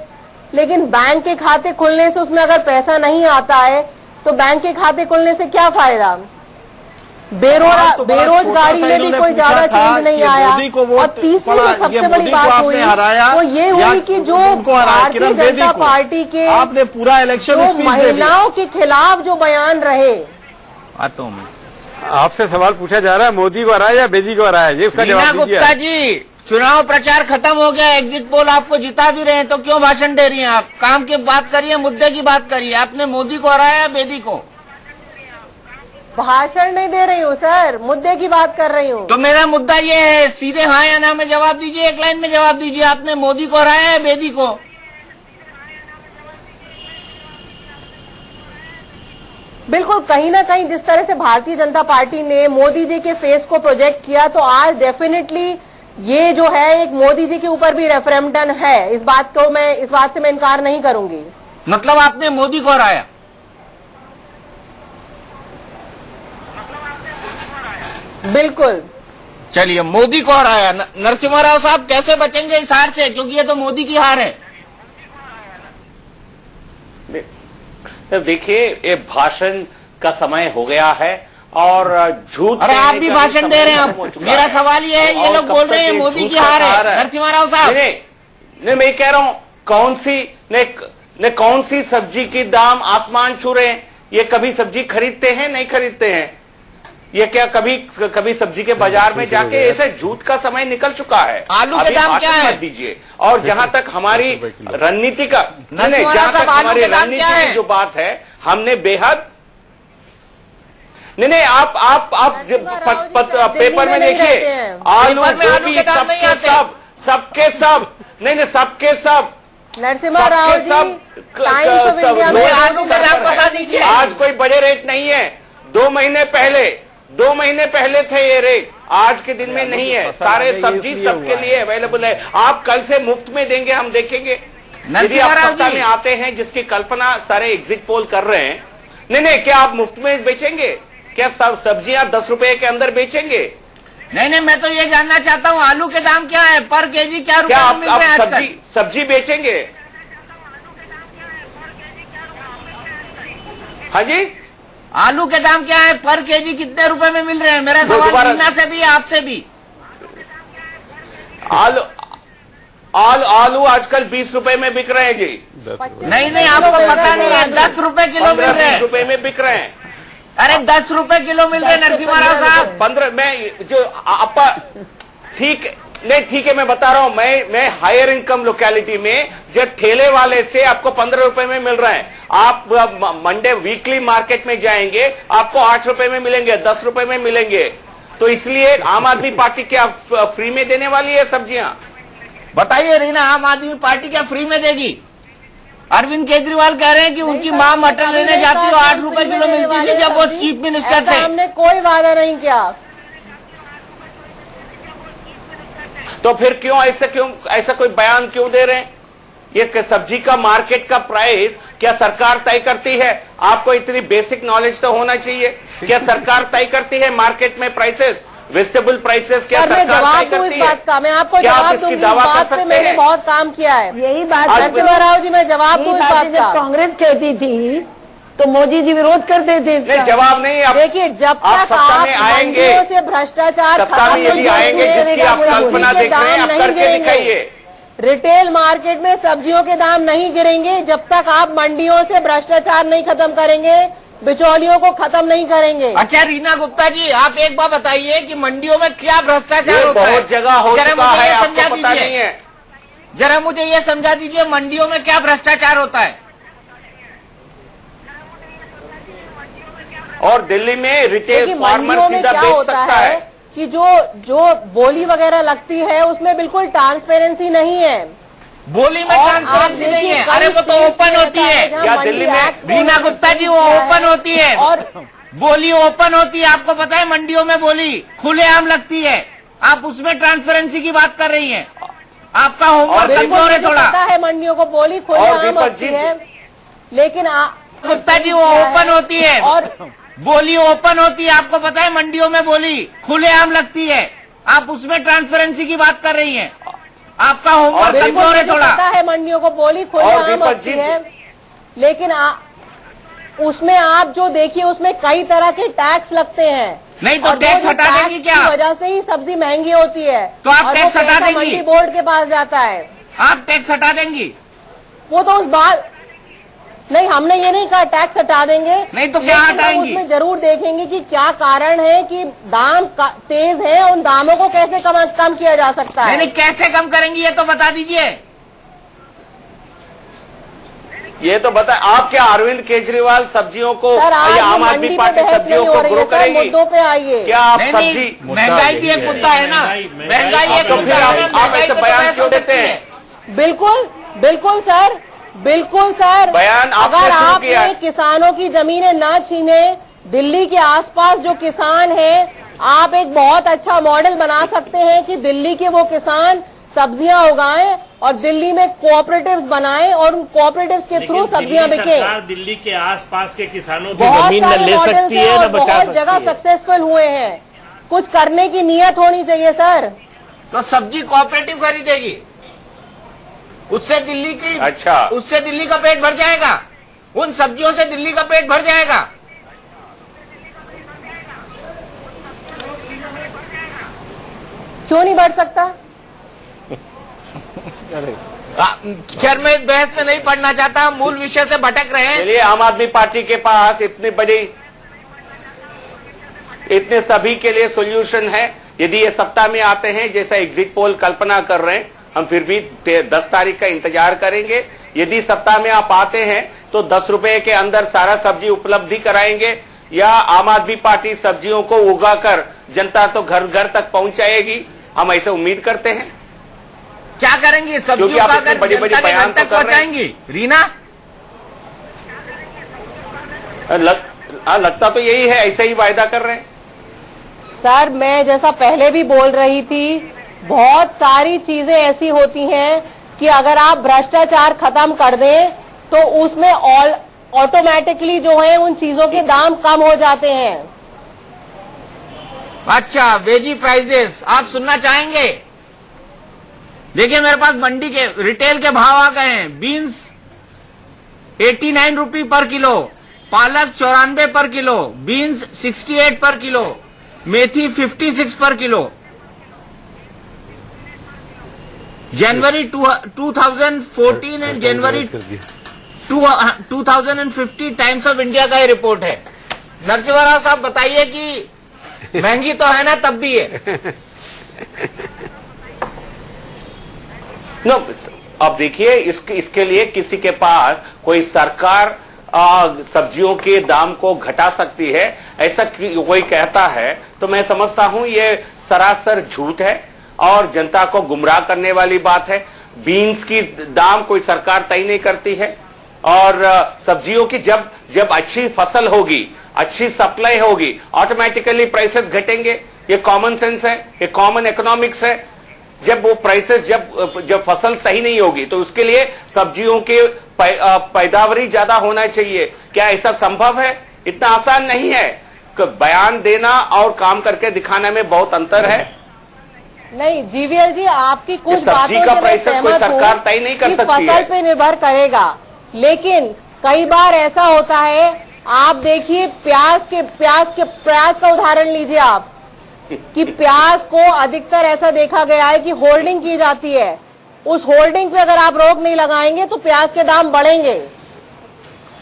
Speaker 10: लेकिन बैंक के खाते खुलने से उसमें अगर पैसा नहीं आता है तो बैंक के खाते खुलने से क्या फायदा? बेरोजगारी में भी कोई ज्यादा चेंज नहीं आया। और तीसरी जो सबसे बड़ी बात हुई वो ये हुई कि जो भारतीय जनता पार्टी के
Speaker 8: आपने पूरा इलेक्शन
Speaker 10: महिलाओं के खिलाफ जो बयान रहे,
Speaker 3: आपसे सवाल पूछा जा रहा है मोदी को हराया या बेदी को हराया, ये उसका
Speaker 1: रीना
Speaker 3: जवाब दीजिए।
Speaker 1: गुप्ता जी, चुनाव प्रचार खत्म हो गया, एग्जिट पोल आपको जिता भी रहे हैं, तो क्यों भाषण दे रही हैं आप? काम की बात करिए, मुद्दे की बात करिए। आपने मोदी को हराया या बेदी को?
Speaker 10: भाषण नहीं दे रही हूँ सर, मुद्दे की बात कर रही हूँ।
Speaker 1: तो मेरा मुद्दा ये है, सीधे हाँ या ना में जवाब दीजिए, एक लाइन में जवाब दीजिए। आपने मोदी को हराया या बेदी को?
Speaker 10: बिल्कुल, कहीं ना कहीं जिस तरह से भारतीय जनता पार्टी ने मोदी जी के फेस को प्रोजेक्ट किया, तो आज डेफिनेटली ये जो है एक मोदी जी के ऊपर भी रेफरेंडम है। इस बात से मैं इनकार नहीं करूंगी।
Speaker 1: मतलब आपने मोदी को हराया?
Speaker 10: बिल्कुल।
Speaker 1: चलिए, मोदी को हराया। नरसिम्हा राव साहब कैसे बचेंगे इस हार से, क्योंकि ये तो मोदी की हार है?
Speaker 6: देखिए, ये भाषण का समय हो गया है और झूठ।
Speaker 1: अरे आप भी भाषण दे रहे हैं। मेरा सवाल ये है, ये लोग बोल रहे हैं मोदी की हार है। नरसिम्हा राव साहब,
Speaker 6: नहीं, मैं कह रहा हूं कौन सी सब्जी की दाम आसमान छू रहे हैं? ये कभी सब्जी खरीदते हैं? नहीं खरीदते हैं। ये क्या कभी सब्जी के बाजार में जाके? ऐसे झूठ का समय निकल चुका है।
Speaker 1: आलू के दाम क्या है?
Speaker 6: दीजिए। और जहां तक हमारी रणनीति का जहां तक हमारी रणनीति की जो बात है, हमने बेहद नहीं, आप पेपर में देखिए, आलू गोभी सबके सब सबके सब
Speaker 10: नरसिम्हा राव जी,
Speaker 1: आलू का दाम बता दीजिए।
Speaker 6: आज कोई बड़े रेट नहीं है। 2 महीने पहले थे ये रेट, आज के दिन में नहीं है। सारे सब्जी सबके लिए अवेलेबल है। आप कल से मुफ्त में देंगे, हम देखेंगे। यदि आप सत्ता में आते हैं, जिसकी कल्पना सारे एग्जिट पोल कर रहे हैं, नहीं, क्या आप मुफ्त में बेचेंगे? क्या सब सब्जियां 10 रुपए के अंदर बेचेंगे?
Speaker 1: नहीं, मैं तो ये जानना चाहता हूँ, आलू के दाम क्या है पर केजी? क्या रुपए मिल रहे हैं आजकल?
Speaker 6: सब्जी बेचेंगे? हाँ जी,
Speaker 1: आलू के दाम क्या है पर केजी? कितने रुपए में मिल रहे हैं? मेरा सवाल रीना से भी, आपसे भी।
Speaker 6: आलू आजकल 20 रुपए में बिक रहे हैं जी।
Speaker 1: नहीं, आपको पता नहीं है, 10 रुपए किलो मिल रहे हैं।
Speaker 6: 20 रुपए में बिक रहे हैं।
Speaker 1: अरे 10 रुपए किलो मिल रहे हैं नरसिम्हा राव साहब।
Speaker 6: 15 में जो आपका ठीक है, मैं बता रहा हूं, मैं हायर इनकम लोकेलिटी में जो ठेले वाले से आपको 15 रुपए में मिल रहा है। आप मंडे वीकली मार्केट में जाएंगे, आपको 8 रुपए में मिलेंगे, 10 रुपए में मिलेंगे। तो इसलिए आम आदमी पार्टी क्या फ्री में देने वाली है सब्जियां?
Speaker 1: बताइए रीना, आम आदमी पार्टी क्या फ्री में देगी? अरविंद केजरीवाल कह रहे हैं कि उनकी मां मटर लेने जाती हो 8 रुपए किलो मिलती थी जब वो चीफ मिनिस्टर थे।
Speaker 10: हमने कोई वादा नहीं किया।
Speaker 6: तो फिर ऐसा कोई बयान क्यों दे रहे हैं? ये सब्जी का मार्केट का प्राइस क्या सरकार तय करती है? आपको इतनी बेसिक नॉलेज तो होना चाहिए। क्या सरकार तय करती है मार्केट में प्राइसेस, वेजिटेबल प्राइसेस? क्या सरकार तय करती है?
Speaker 10: मैं आपको जवाब दूंगी। बात पे मैंने बहुत काम किया है।
Speaker 7: यही बात
Speaker 10: नरसिम्हा राव जी, मैं जवाब दूं इस बात का।
Speaker 7: कांग्रेस कहती थी तो मोदी जी विरोध करते थे।
Speaker 6: नहीं, जवाब नहीं।
Speaker 10: देखिए, जब तक आप मंडियों से भ्रष्टाचार
Speaker 6: सत्ता में यदि आएंगे, जिसकी आप कल्पना देख रहे हैं, आप करके दिखाइए।
Speaker 10: रिटेल मार्केट में सब्जियों के दाम नहीं गिरेंगे जब तक आप मंडियों से भ्रष्टाचार नहीं खत्म करेंगे, बिचौलियों को खत्म नहीं करेंगे।
Speaker 1: अच्छा रीना गुप्ता जी, आप एक बात बताइए कि मंडियों में क्या भ्रष्टाचार होता है?
Speaker 6: बहुत जगह हो चुका है, आपको पता नहीं है।
Speaker 1: जरा मुझे ये समझा दीजिए, मंडियों में क्या भ्रष्टाचार होता है?
Speaker 6: और दिल्ली में रिटेल फार्मर सीधा बेच सकता है
Speaker 10: कि जो बोली वगैरह लगती है उसमें बिल्कुल ट्रांसपेरेंसी नहीं है।
Speaker 1: बोली में ट्रांसपेरेंसी नहीं है? अरे वो तो ओपन होती है।
Speaker 6: क्या दिल्ली में
Speaker 1: रीना गुप्ता जी, वो ओपन होती है और बोली ओपन होती है। आपको पता है मंडियों में बोली खुलेआम लगती है, आप उसमें ट्रांसपेरेंसी की बात कर रही हैं। आपका होमवर्क कमजोर है थोड़ा।
Speaker 10: पता है मंडियों को बोली खुलेआम होती है, लेकिन
Speaker 1: गुप्ता जी वो ओपन होती है
Speaker 10: और
Speaker 1: बोली ओपन होती है। आपको पता है मंडियों में बोली खुलेआम लगती है, आप उसमें ट्रांसपेरेंसी की बात कर रही हैं। आपका होमवर्क कमजोर है थोड़ा।
Speaker 10: पता है मंडियों को बोली खुलेआम होती है, लेकिन उसमें आप जो देखिए उसमें कई तरह के टैक्स लगते हैं।
Speaker 1: नहीं तो टैक्स हटा देंगी क्या?
Speaker 10: की वजह से ही सब्जी महंगी होती है।
Speaker 1: तो आप टैक्स हटा देंगी?
Speaker 10: मंडी बोर्ड के पास जाता है।
Speaker 1: आप टैक्स हटा देंगी?
Speaker 10: वो तो उस बात नहीं, हमने ये नहीं कहा टैक्स हटा देंगे।
Speaker 1: नहीं तो क्या हटाएंगी?
Speaker 10: उसमें जरूर देखेंगे कि क्या कारण है कि दाम तेज है, उन दामों को कैसे कम किया जा सकता है।
Speaker 1: नहीं, कैसे कम करेंगी ये तो बता दीजिए।
Speaker 6: ये तो बता, आप क्या अरविंद केजरीवाल सब्जियों को या आम आदमी पार्टी सब्जियों को ग्रो करेगी?
Speaker 10: मुद्दों पे आइए।
Speaker 6: क्या आप सब्जी
Speaker 1: महंगाई भी एक मुद्दा है ना, महंगाई एक मुद्दा है ना,
Speaker 6: आप ऐसे बयान क्यों देते हैं?
Speaker 10: बिल्कुल बिल्कुल सर, बिल्कुल सर।
Speaker 6: बयान आपने
Speaker 10: अगर
Speaker 6: शुरू किया।
Speaker 10: आप किसानों की जमीनें ना छीने, दिल्ली के आसपास जो किसान हैं, आप एक बहुत अच्छा मॉडल बना सकते हैं कि दिल्ली के वो किसान सब्जियां उगाएं और दिल्ली में कोऑपरेटिव्स बनाएं और उन कोऑपरेटिव्स के थ्रू सब्जियां बिकें।
Speaker 4: दिल्ली के आसपास के किसानों की
Speaker 10: बहुत
Speaker 4: जमीन न
Speaker 10: सारे
Speaker 4: ले
Speaker 10: मॉडल्स
Speaker 4: सकती
Speaker 10: हैं
Speaker 4: है
Speaker 10: और
Speaker 4: न बचा
Speaker 10: बहुत
Speaker 4: सकती
Speaker 10: जगह
Speaker 4: है।
Speaker 10: सक्सेसफुल हुए हैं। कुछ करने की नीयत होनी चाहिए सर।
Speaker 1: तो सब्जी कोऑपरेटिव खरीदेगी, उससे दिल्ली की उससे दिल्ली का पेट भर जाएगा, उन सब्जियों से दिल्ली का पेट भर जाएगा।
Speaker 10: क्यों नहीं बढ़ सकता?
Speaker 1: खैर मैं बहस में नहीं पढ़ना चाहता, मूल विषय से भटक रहे हैं।
Speaker 6: चलिए, आम आदमी पार्टी के पास इतने सभी के लिए सोल्यूशन है। यदि ये सत्ता में आते हैं, जैसा एग्जिट पोल कल्पना कर रहे हैं, हम फिर भी 10 तारीख का इंतजार करेंगे। यदि सत्ता में आप आते हैं तो 10 रुपए के अंदर सारा सब्जी उपलब्धि कराएंगे, या आम आदमी पार्टी सब्जियों को उगाकर जनता तो घर घर तक पहुंचाएगी, हम ऐसे उम्मीद करते हैं।
Speaker 1: क्या करेंगी? सब्जियों का अगर
Speaker 6: बड़ी बड़ी बयान
Speaker 1: तक पहुंचाएंगी रीना?
Speaker 6: लगता तो यही है, ऐसे ही वायदा कर रहे हैं
Speaker 10: सर। मैं जैसा पहले भी बोल रही थी, बहुत सारी चीजें ऐसी होती हैं कि अगर आप भ्रष्टाचार खत्म कर दें तो उसमें ऑटोमेटिकली जो है उन चीजों के दाम कम हो जाते हैं।
Speaker 1: अच्छा, वेजी प्राइजेस आप सुनना चाहेंगे? देखिए मेरे पास मंडी के रिटेल के भाव आ गए हैं। बीन्स 89 रुपये पर किलो, पालक 94 पर किलो, बीन्स 68 पर किलो, मेथी 56 पर kilo. January 2014 and January 2050 times of India का ये रिपोर्ट है। नरसिम्हा राव साहब बताइए कि महंगी तो है ना, तब भी है।
Speaker 6: अब देखिए, इसके लिए किसी के पास कोई सरकार सब्जियों के दाम को घटा सकती है, ऐसा कोई कहता है तो मैं समझता हूं ये सरासर झूठ है और जनता को गुमराह करने वाली बात है। बीन्स की दाम कोई सरकार तय नहीं करती है, और सब्जियों की जब अच्छी फसल होगी, अच्छी सप्लाई होगी, ऑटोमेटिकली प्राइसेस घटेंगे। ये कॉमन सेंस है, ये कॉमन इकोनॉमिक्स है। जब वो प्राइसेस जब फसल सही नहीं होगी तो उसके लिए सब्जियों के पैदावारी ज्यादा होना चाहिए। क्या ऐसा संभव है? इतना आसान नहीं है। बयान देना और काम करके दिखाने में बहुत अंतर है।
Speaker 10: नहीं जीवीएल जी, आपकी कुछ
Speaker 6: सब्जी का प्राइसेस कोई सरकार तय नहीं कर सकती है,
Speaker 10: फसल पे निर्भर करेगा। लेकिन कई बार ऐसा होता है, आप देखिए प्याज का उदाहरण लीजिए आप, कि प्याज को अधिकतर ऐसा देखा गया है कि होल्डिंग की जाती है। उस होल्डिंग पे अगर आप रोक नहीं लगाएंगे तो प्याज के दाम बढ़ेंगे।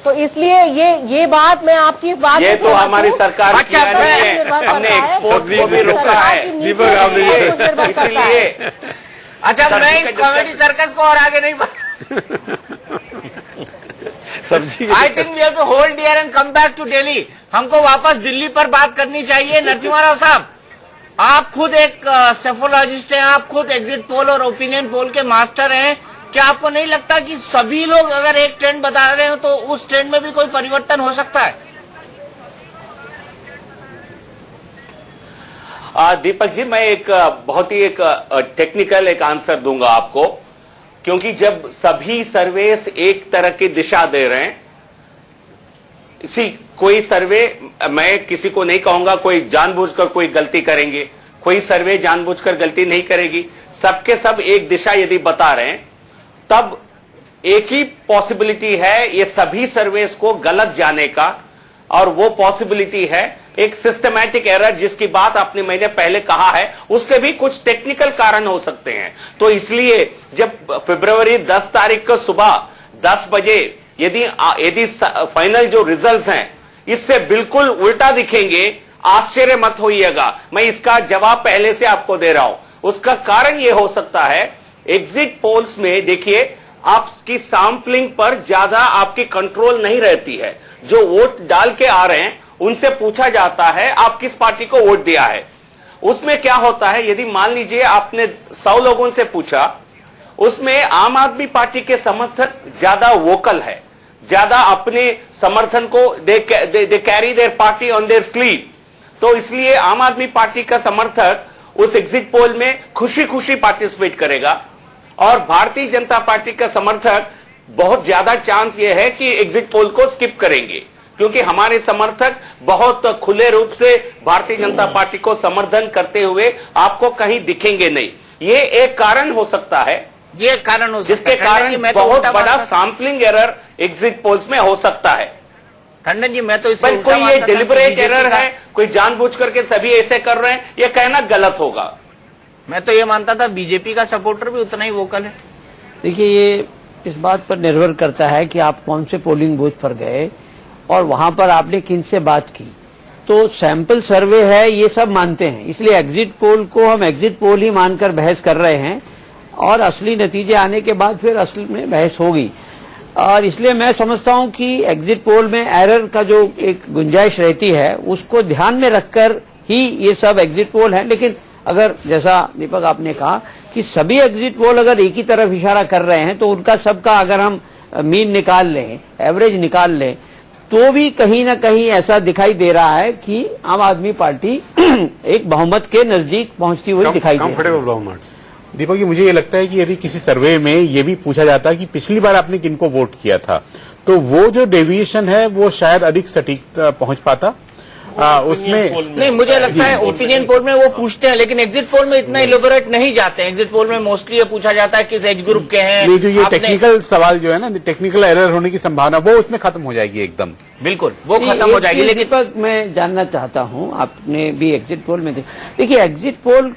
Speaker 10: तो इसलिए ये बात मैं आपकी इस बात
Speaker 6: ये तो हमारी सरकार की हमने एक्सपोर्ट को भी रोका है, इसलिए
Speaker 1: अच्छा मैं इस कॉमेडी सर्कस को और आगे नहीं
Speaker 3: सब्जी
Speaker 1: I think we have to hold here and come back to Delhi. हमको वापस दिल्ली पर बात करनी चाहिए। नरसिम्हा राव साहब, आप खुद एक सेफोलॉजिस्ट हैं, आप खुद एग्जिट पोल और ओपिनियन पोल के मास्टर हैं। क्या आपको नहीं लगता कि सभी लोग अगर एक ट्रेंड बता रहे हो तो उस ट्रेंड में भी कोई परिवर्तन हो सकता है?
Speaker 6: दीपक जी, मैं एक बहुत ही एक टेक्निकल एक आंसर दूंगा आपको, क्योंकि जब सभी सर्वेस एक तरह की दिशा दे रहे हैं, कोई सर्वे, मैं किसी को नहीं कहूंगा कोई जानबूझकर कोई गलती करेंगे, कोई सर्वे जानबूझकर गलती नहीं करेगी, सबके सब एक दिशा यदि बता रहे हैं, तब एक ही पॉसिबिलिटी है ये सभी सर्वेस को गलत जाने का, और वो पॉसिबिलिटी है एक सिस्टमैटिक एरर, जिसकी बात आपने मैंने पहले कहा है, उसके भी कुछ टेक्निकल कारण हो सकते हैं। तो इसलिए जब फरवरी 10 तारीख को सुबह 10 बजे यदि फाइनल जो रिजल्ट्स हैं इससे बिल्कुल उल्टा दिखेंगे, आश्चर्य मत होइएगा। मैं इसका जवाब पहले से आपको दे रहा हूं। उसका कारण यह हो सकता है, एग्जिट पोल्स में देखिए आपकी सैंपलिंग पर ज्यादा आपकी कंट्रोल नहीं रहती है। जो वोट डाल के आ रहे हैं उनसे पूछा जाता है आप किस पार्टी को वोट दिया है। उसमें क्या होता है, यदि मान लीजिए आपने 100 लोगों से पूछा, उसमें आम आदमी पार्टी के समर्थक ज्यादा वोकल है, ज्यादा अपने समर्थन को they carry their party on their sleeve. तो इसलिए आम आदमी पार्टी का समर्थक उस एग्जिट पोल में खुशी खुशी पार्टिसिपेट करेगा, और भारतीय जनता पार्टी का समर्थक बहुत ज्यादा चांस यह है कि एग्जिट पोल को स्किप करेंगे, क्योंकि हमारे समर्थक बहुत खुले रूप से भारतीय जनता पार्टी को समर्थन करते हुए आपको कहीं दिखेंगे नहीं। ये एक कारण हो सकता है,
Speaker 1: ये कारण हो सकता है
Speaker 6: जिसके कारण बहुत बड़ा सैंपलिंग एरर एग्जिट पोल्स में हो सकता है।
Speaker 1: टंडन जी, मैं तो इससे
Speaker 6: कोई ये डिलिबरेट एरर है, कोई जानबूझ करके सभी ऐसे कर रहे हैं, ये कहना गलत होगा।
Speaker 1: मैं तो ये मानता था बीजेपी का सपोर्टर भी उतना ही वोकल है।
Speaker 5: देखिए, ये इस बात पर निर्भर करता है कि आप कौन से पोलिंग बूथ पर गए और वहां पर आपने किन से बात की। तो सैंपल सर्वे है, ये सब मानते हैं, इसलिए एग्जिट पोल को हम एग्जिट पोल ही मानकर बहस कर रहे हैं, और असली नतीजे आने के बाद फिर असल में बहस होगी। और इसलिए मैं समझता हूं कि एग्जिट पोल में एरर का जो एक गुंजाइश रहती है उसको ध्यान में रखकर ही ये सब एग्जिट पोल है। लेकिन अगर जैसा दीपक आपने कहा कि सभी एग्जिट पोल अगर एक ही तरफ इशारा कर रहे हैं, तो उनका सबका अगर हम मीन निकाल लें, एवरेज निकाल लें, तो भी कहीं ना कहीं ऐसा दिखाई दे रहा है कि आम आदमी पार्टी एक बहुमत के नजदीक पहुंचती हुई दिखाई दे रही है।
Speaker 9: दीपक जी, मुझे ये लगता है कि यदि किसी सर्वे में ये भी पूछा जाता है कि पिछली बार आपने किनको वोट किया था, तो वो जो डेविएशन है वो शायद अधिक सटीक पहुंच पाता उसमें।
Speaker 1: नहीं, मुझे लगता है ओपिनियन पोल में वो पूछते हैं, लेकिन एग्जिट पोल में इतना इलेबोरेट नहीं जाते हैं। एग्जिट पोल में मोस्टली ये पूछा जाता है किस एज ग्रुप के हैं।
Speaker 9: नहीं, जो ये टेक्निकल सवाल जो है ना, टेक्निकल एरर होने की संभावना वो उसमें खत्म हो जाएगी एकदम।
Speaker 1: बिल्कुल, वो खत्म हो जाएगी। लेकिन
Speaker 5: दीपक, मैं जानना चाहता हूं, आपने भी एग्जिट पोल में देखिए, एग्जिट पोल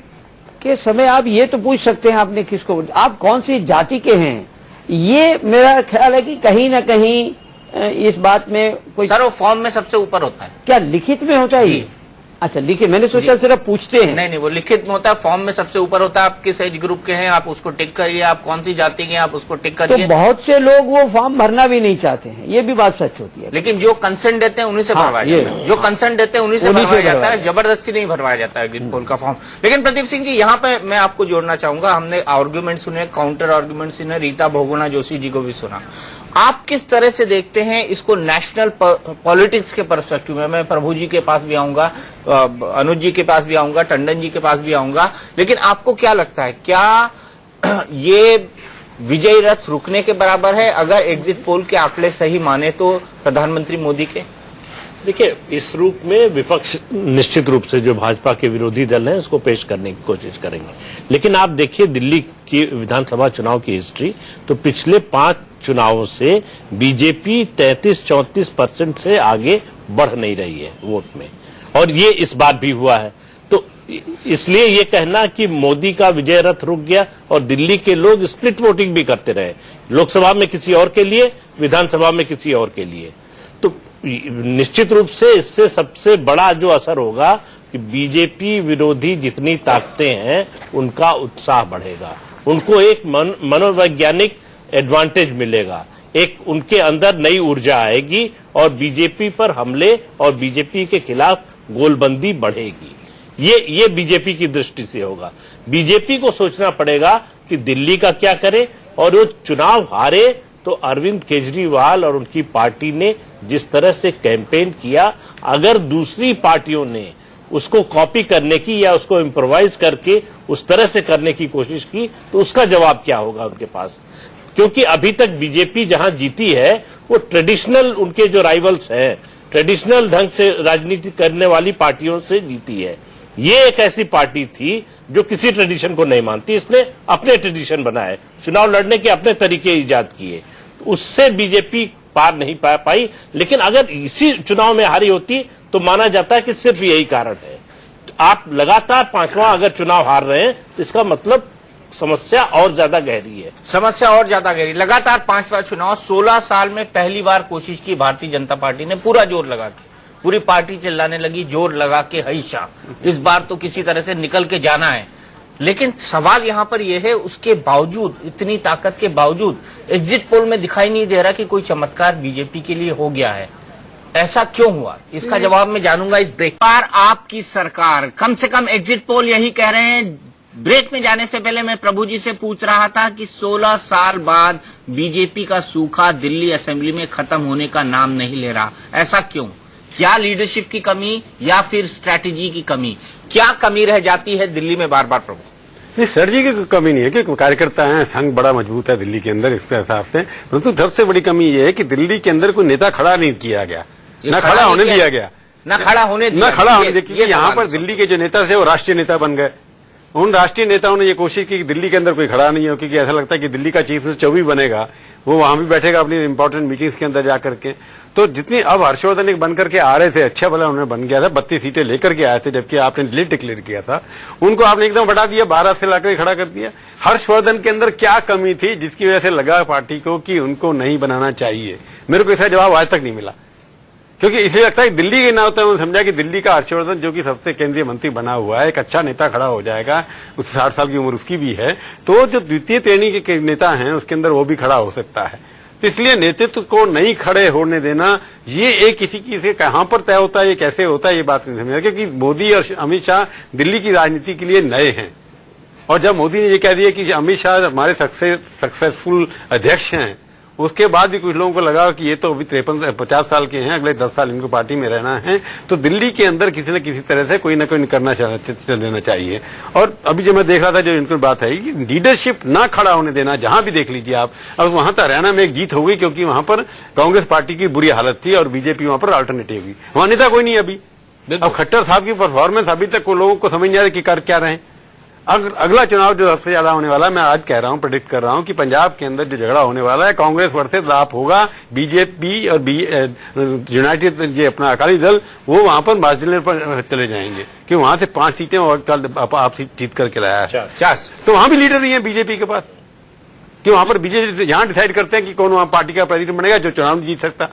Speaker 5: के समय आप ये तो पूछ सकते हैं आपने किसको, आप कौन सी जाति के हैं। ये मेरा ख्याल है कि कहीं ना कहीं इस बात में कोई,
Speaker 1: सर वो फॉर्म में सबसे ऊपर होता है।
Speaker 5: क्या लिखित में होता है? अच्छा, लिखित, मैंने सोचा सिर्फ पूछते हैं।
Speaker 1: नहीं, वो लिखित में होता है, फॉर्म में सबसे ऊपर होता है। आप किस एज ग्रुप के हैं आप उसको टिक करिए, आप कौन सी जाति के हैं आप उसको टिक करिए।
Speaker 5: तो बहुत से लोग वो फॉर्म भरना भी नहीं चाहते हैं, ये भी बात सच होती है।
Speaker 1: लेकिन जो कंसेंट देते हैं उन्हीं से भरवाया जाता है, जो कंसेंट देते हैं उन्हीं से भरवाया जाता है, जबरदस्ती नहीं भरवाया जाता है एग्जिट पोल का फॉर्म। लेकिन प्रदीप सिंह जी, यहाँ पे मैं आपको जोड़ना चाहूंगा, हमने आर्ग्यूमेंट सुने, काउंटर आर्ग्यूमेंट सुने, रीता बहुगुणा जोशी जी को भी सुना। आप किस तरह से देखते हैं इसको नेशनल पॉलिटिक्स के पर्सपेक्टिव में? मैं प्रभु जी के पास भी आऊंगा, अनुज जी के पास भी आऊंगा, टंडन जी के पास भी आऊंगा, लेकिन आपको क्या लगता है, क्या ये विजयी रथ रुकने के बराबर है अगर एग्जिट पोल के आंकड़े सही माने तो प्रधानमंत्री मोदी के?
Speaker 4: देखिए, इस रूप में विपक्ष निश्चित रूप से जो भाजपा के विरोधी दल हैं उसको पेश करने की कोशिश करेंगे। लेकिन आप देखिए दिल्ली की विधानसभा चुनाव की हिस्ट्री, तो पिछले 5 चुनावों से बीजेपी 33-34% से आगे बढ़ नहीं रही है वोट में, और ये इस बार भी हुआ है। तो इसलिए ये कहना कि मोदी का विजय रथ रुक गया, और दिल्ली के लोग स्प्लिट वोटिंग भी करते रहे, लोकसभा में किसी और के लिए, विधानसभा में किसी और के लिए, तो निश्चित रूप से इससे सबसे बड़ा जो असर होगा कि बीजेपी विरोधी जितनी ताकतें हैं उनका उत्साह बढ़ेगा, उनको एक मनोवैज्ञानिक एडवांटेज मिलेगा, एक उनके अंदर नई ऊर्जा आएगी और बीजेपी पर हमले और बीजेपी के खिलाफ गोलबंदी बढ़ेगी। ये बीजेपी की दृष्टि से होगा। बीजेपी को सोचना पड़ेगा कि दिल्ली का क्या करे, और वो चुनाव हारे तो अरविंद केजरीवाल और उनकी पार्टी ने जिस तरह से कैंपेन किया, अगर दूसरी पार्टियों ने उसको कॉपी करने की या उसको इम्प्रोवाइज करके उस तरह से करने की कोशिश की, तो उसका जवाब क्या होगा उनके पास? क्योंकि अभी तक बीजेपी जहां जीती है वो ट्रेडिशनल, उनके जो राइवल्स हैं, ट्रेडिशनल ढंग से राजनीति करने वाली पार्टियों से जीती है। ये एक ऐसी पार्टी थी जो किसी ट्रेडिशन को नहीं मानती, इसने अपने ट्रेडिशन बनाए, चुनाव लड़ने के अपने तरीके इजाद किए, उससे बीजेपी पार नहीं पा पाई। लेकिन अगर इसी चुनाव में हारी होती तो माना जाता है कि सिर्फ यही कारण है। तो आप लगातार 5वां अगर चुनाव हार रहे हैं तो इसका मतलब समस्या और ज्यादा गहरी है।
Speaker 1: समस्या और ज्यादा गहरी। लगातार 5वां चुनाव, 16 साल में पहली बार कोशिश की भारतीय जनता पार्टी ने, पूरा जोर लगा के, पूरी पार्टी चिल्लाने लगी जोर लगा के, हईशा इस बार तो किसी तरह से निकल के जाना है। लेकिन सवाल यहां पर यह है, उसके बावजूद, इतनी ताकत के बावजूद एग्जिट पोल में दिखाई नहीं दे रहा कि कोई चमत्कार बीजेपी के लिए हो गया है। ऐसा क्यों हुआ? इसका जवाब मैं जानूंगा इस ब्रेक पर। आपकी सरकार, कम से कम एग्जिट पोल यही कह रहे हैं। ब्रेक में जाने से पहले मैं प्रभु जी से पूछ रहा था कि 16 साल बाद बीजेपी का सूखा दिल्ली असेंबली में खत्म होने का नाम नहीं ले रहा। ऐसा क्यों? क्या लीडरशिप की कमी या फिर स्ट्रैटेजी की कमी? क्या कमी रह जाती है दिल्ली में बार बार प्रभु?
Speaker 3: नहीं, स्ट्रैटेजी की कमी नहीं है कि कार्यकर्ता हैं, संघ बड़ा मजबूत है दिल्ली के अंदर इसके हिसाब से, परंतु सबसे बड़ी कमी ये है कि दिल्ली के अंदर कोई नेता खड़ा नहीं किया गया, न खड़ा होने दिया गया,
Speaker 1: न खड़ा होने दिया,
Speaker 3: क्योंकि यहाँ पर दिल्ली के जो नेता थे वो राष्ट्रीय नेता बन गए। उन राष्ट्रीय नेताओं ने ये कोशिश की कि दिल्ली के अंदर कोई खड़ा नहीं हो, क्योंकि ऐसा लगता है कि दिल्ली का चीफ मिनिस्टर जो भी बनेगा वो वहां भी बैठेगा अपनी इंपॉर्टेंट मीटिंग्स के अंदर जाकर के। तो जितनी अब हर्षवर्धन एक बनकर के आ रहे थे, अच्छा भला उन्होंने बन गया था, 32 सीटें लेकर के आए थे, जबकि आपने लीड डिक्लेयर किया था, उनको आपने एकदम बढ़ा दिया, 12 से लाकर खड़ा कर दिया। हर्षवर्धन के अंदर क्या कमी थी जिसकी वजह से लगा पार्टी को कि उनको नहीं बनाना चाहिए? मेरे को इसका जवाब आज तक नहीं मिला, क्योंकि इसलिए लगता है कि दिल्ली के नाते उन्होंने समझा कि दिल्ली का हर्षवर्धन जो कि सबसे केंद्रीय मंत्री बना हुआ है, एक अच्छा नेता खड़ा हो जाएगा, उस 60 साल की उम्र उसकी भी है, तो जो द्वितीय श्रेणी के नेता हैं उसके अंदर वो भी खड़ा हो सकता है। तो इसलिए नेतृत्व को नहीं खड़े होने देना, ये एक किसी की से कहां पर तय होता है, ये कैसे होता है, ये बात नहीं समझ, क्योंकि मोदी और अमित शाह दिल्ली की राजनीति के लिए नए हैं। और जब मोदी ने ये कह दिया कि अमित शाह हमारे सक्सेसफुल अध्यक्ष हैं, उसके बाद भी कुछ लोगों को लगा कि ये तो अभी 53-50 साल के हैं, अगले 10 साल इनको पार्टी में रहना है, तो दिल्ली के अंदर किसी न किसी तरह से कोई ना कोई करना चल देना चाहिए। और अभी जो मैं देख रहा था, जो इनकी बात है कि लीडरशिप ना खड़ा होने देना, जहां भी देख लीजिए आप। अब वहां तो हरियाणा में एक जीत हो गई, क्योंकि वहां पर कांग्रेस पार्टी की बुरी हालत थी और बीजेपी वहां पर अल्टरनेटिव हुई, वहां नेता कोई नहीं अभी। अब खट्टर साहब की परफॉर्मेंस अभी तक लोगों को समझ नहीं आ रही कि कर क्या रहे हैं। अगला चुनाव जो सबसे ज्यादा होने वाला है, मैं आज कह रहा हूं, प्रेडिक्ट कर रहा हूं कि पंजाब के अंदर जो झगड़ा होने वाला है, कांग्रेस वर्सेस आप होगा, बीजेपी और यूनाइटेड ये अपना अकाली दल, वो वहां पर मार्जिनल पर चले जाएंगे, कि वहां से 5 सीटें आप जीत करके लाया है। तो वहां भी लीडर नहीं है बीजेपी के पास, कि वहां पर बीजेपी यहां डिसाइड करते हैं कि कौन वहां पार्टी का प्रेसिडेंट बनेगा, जो चुनाव नहीं जीत सकता।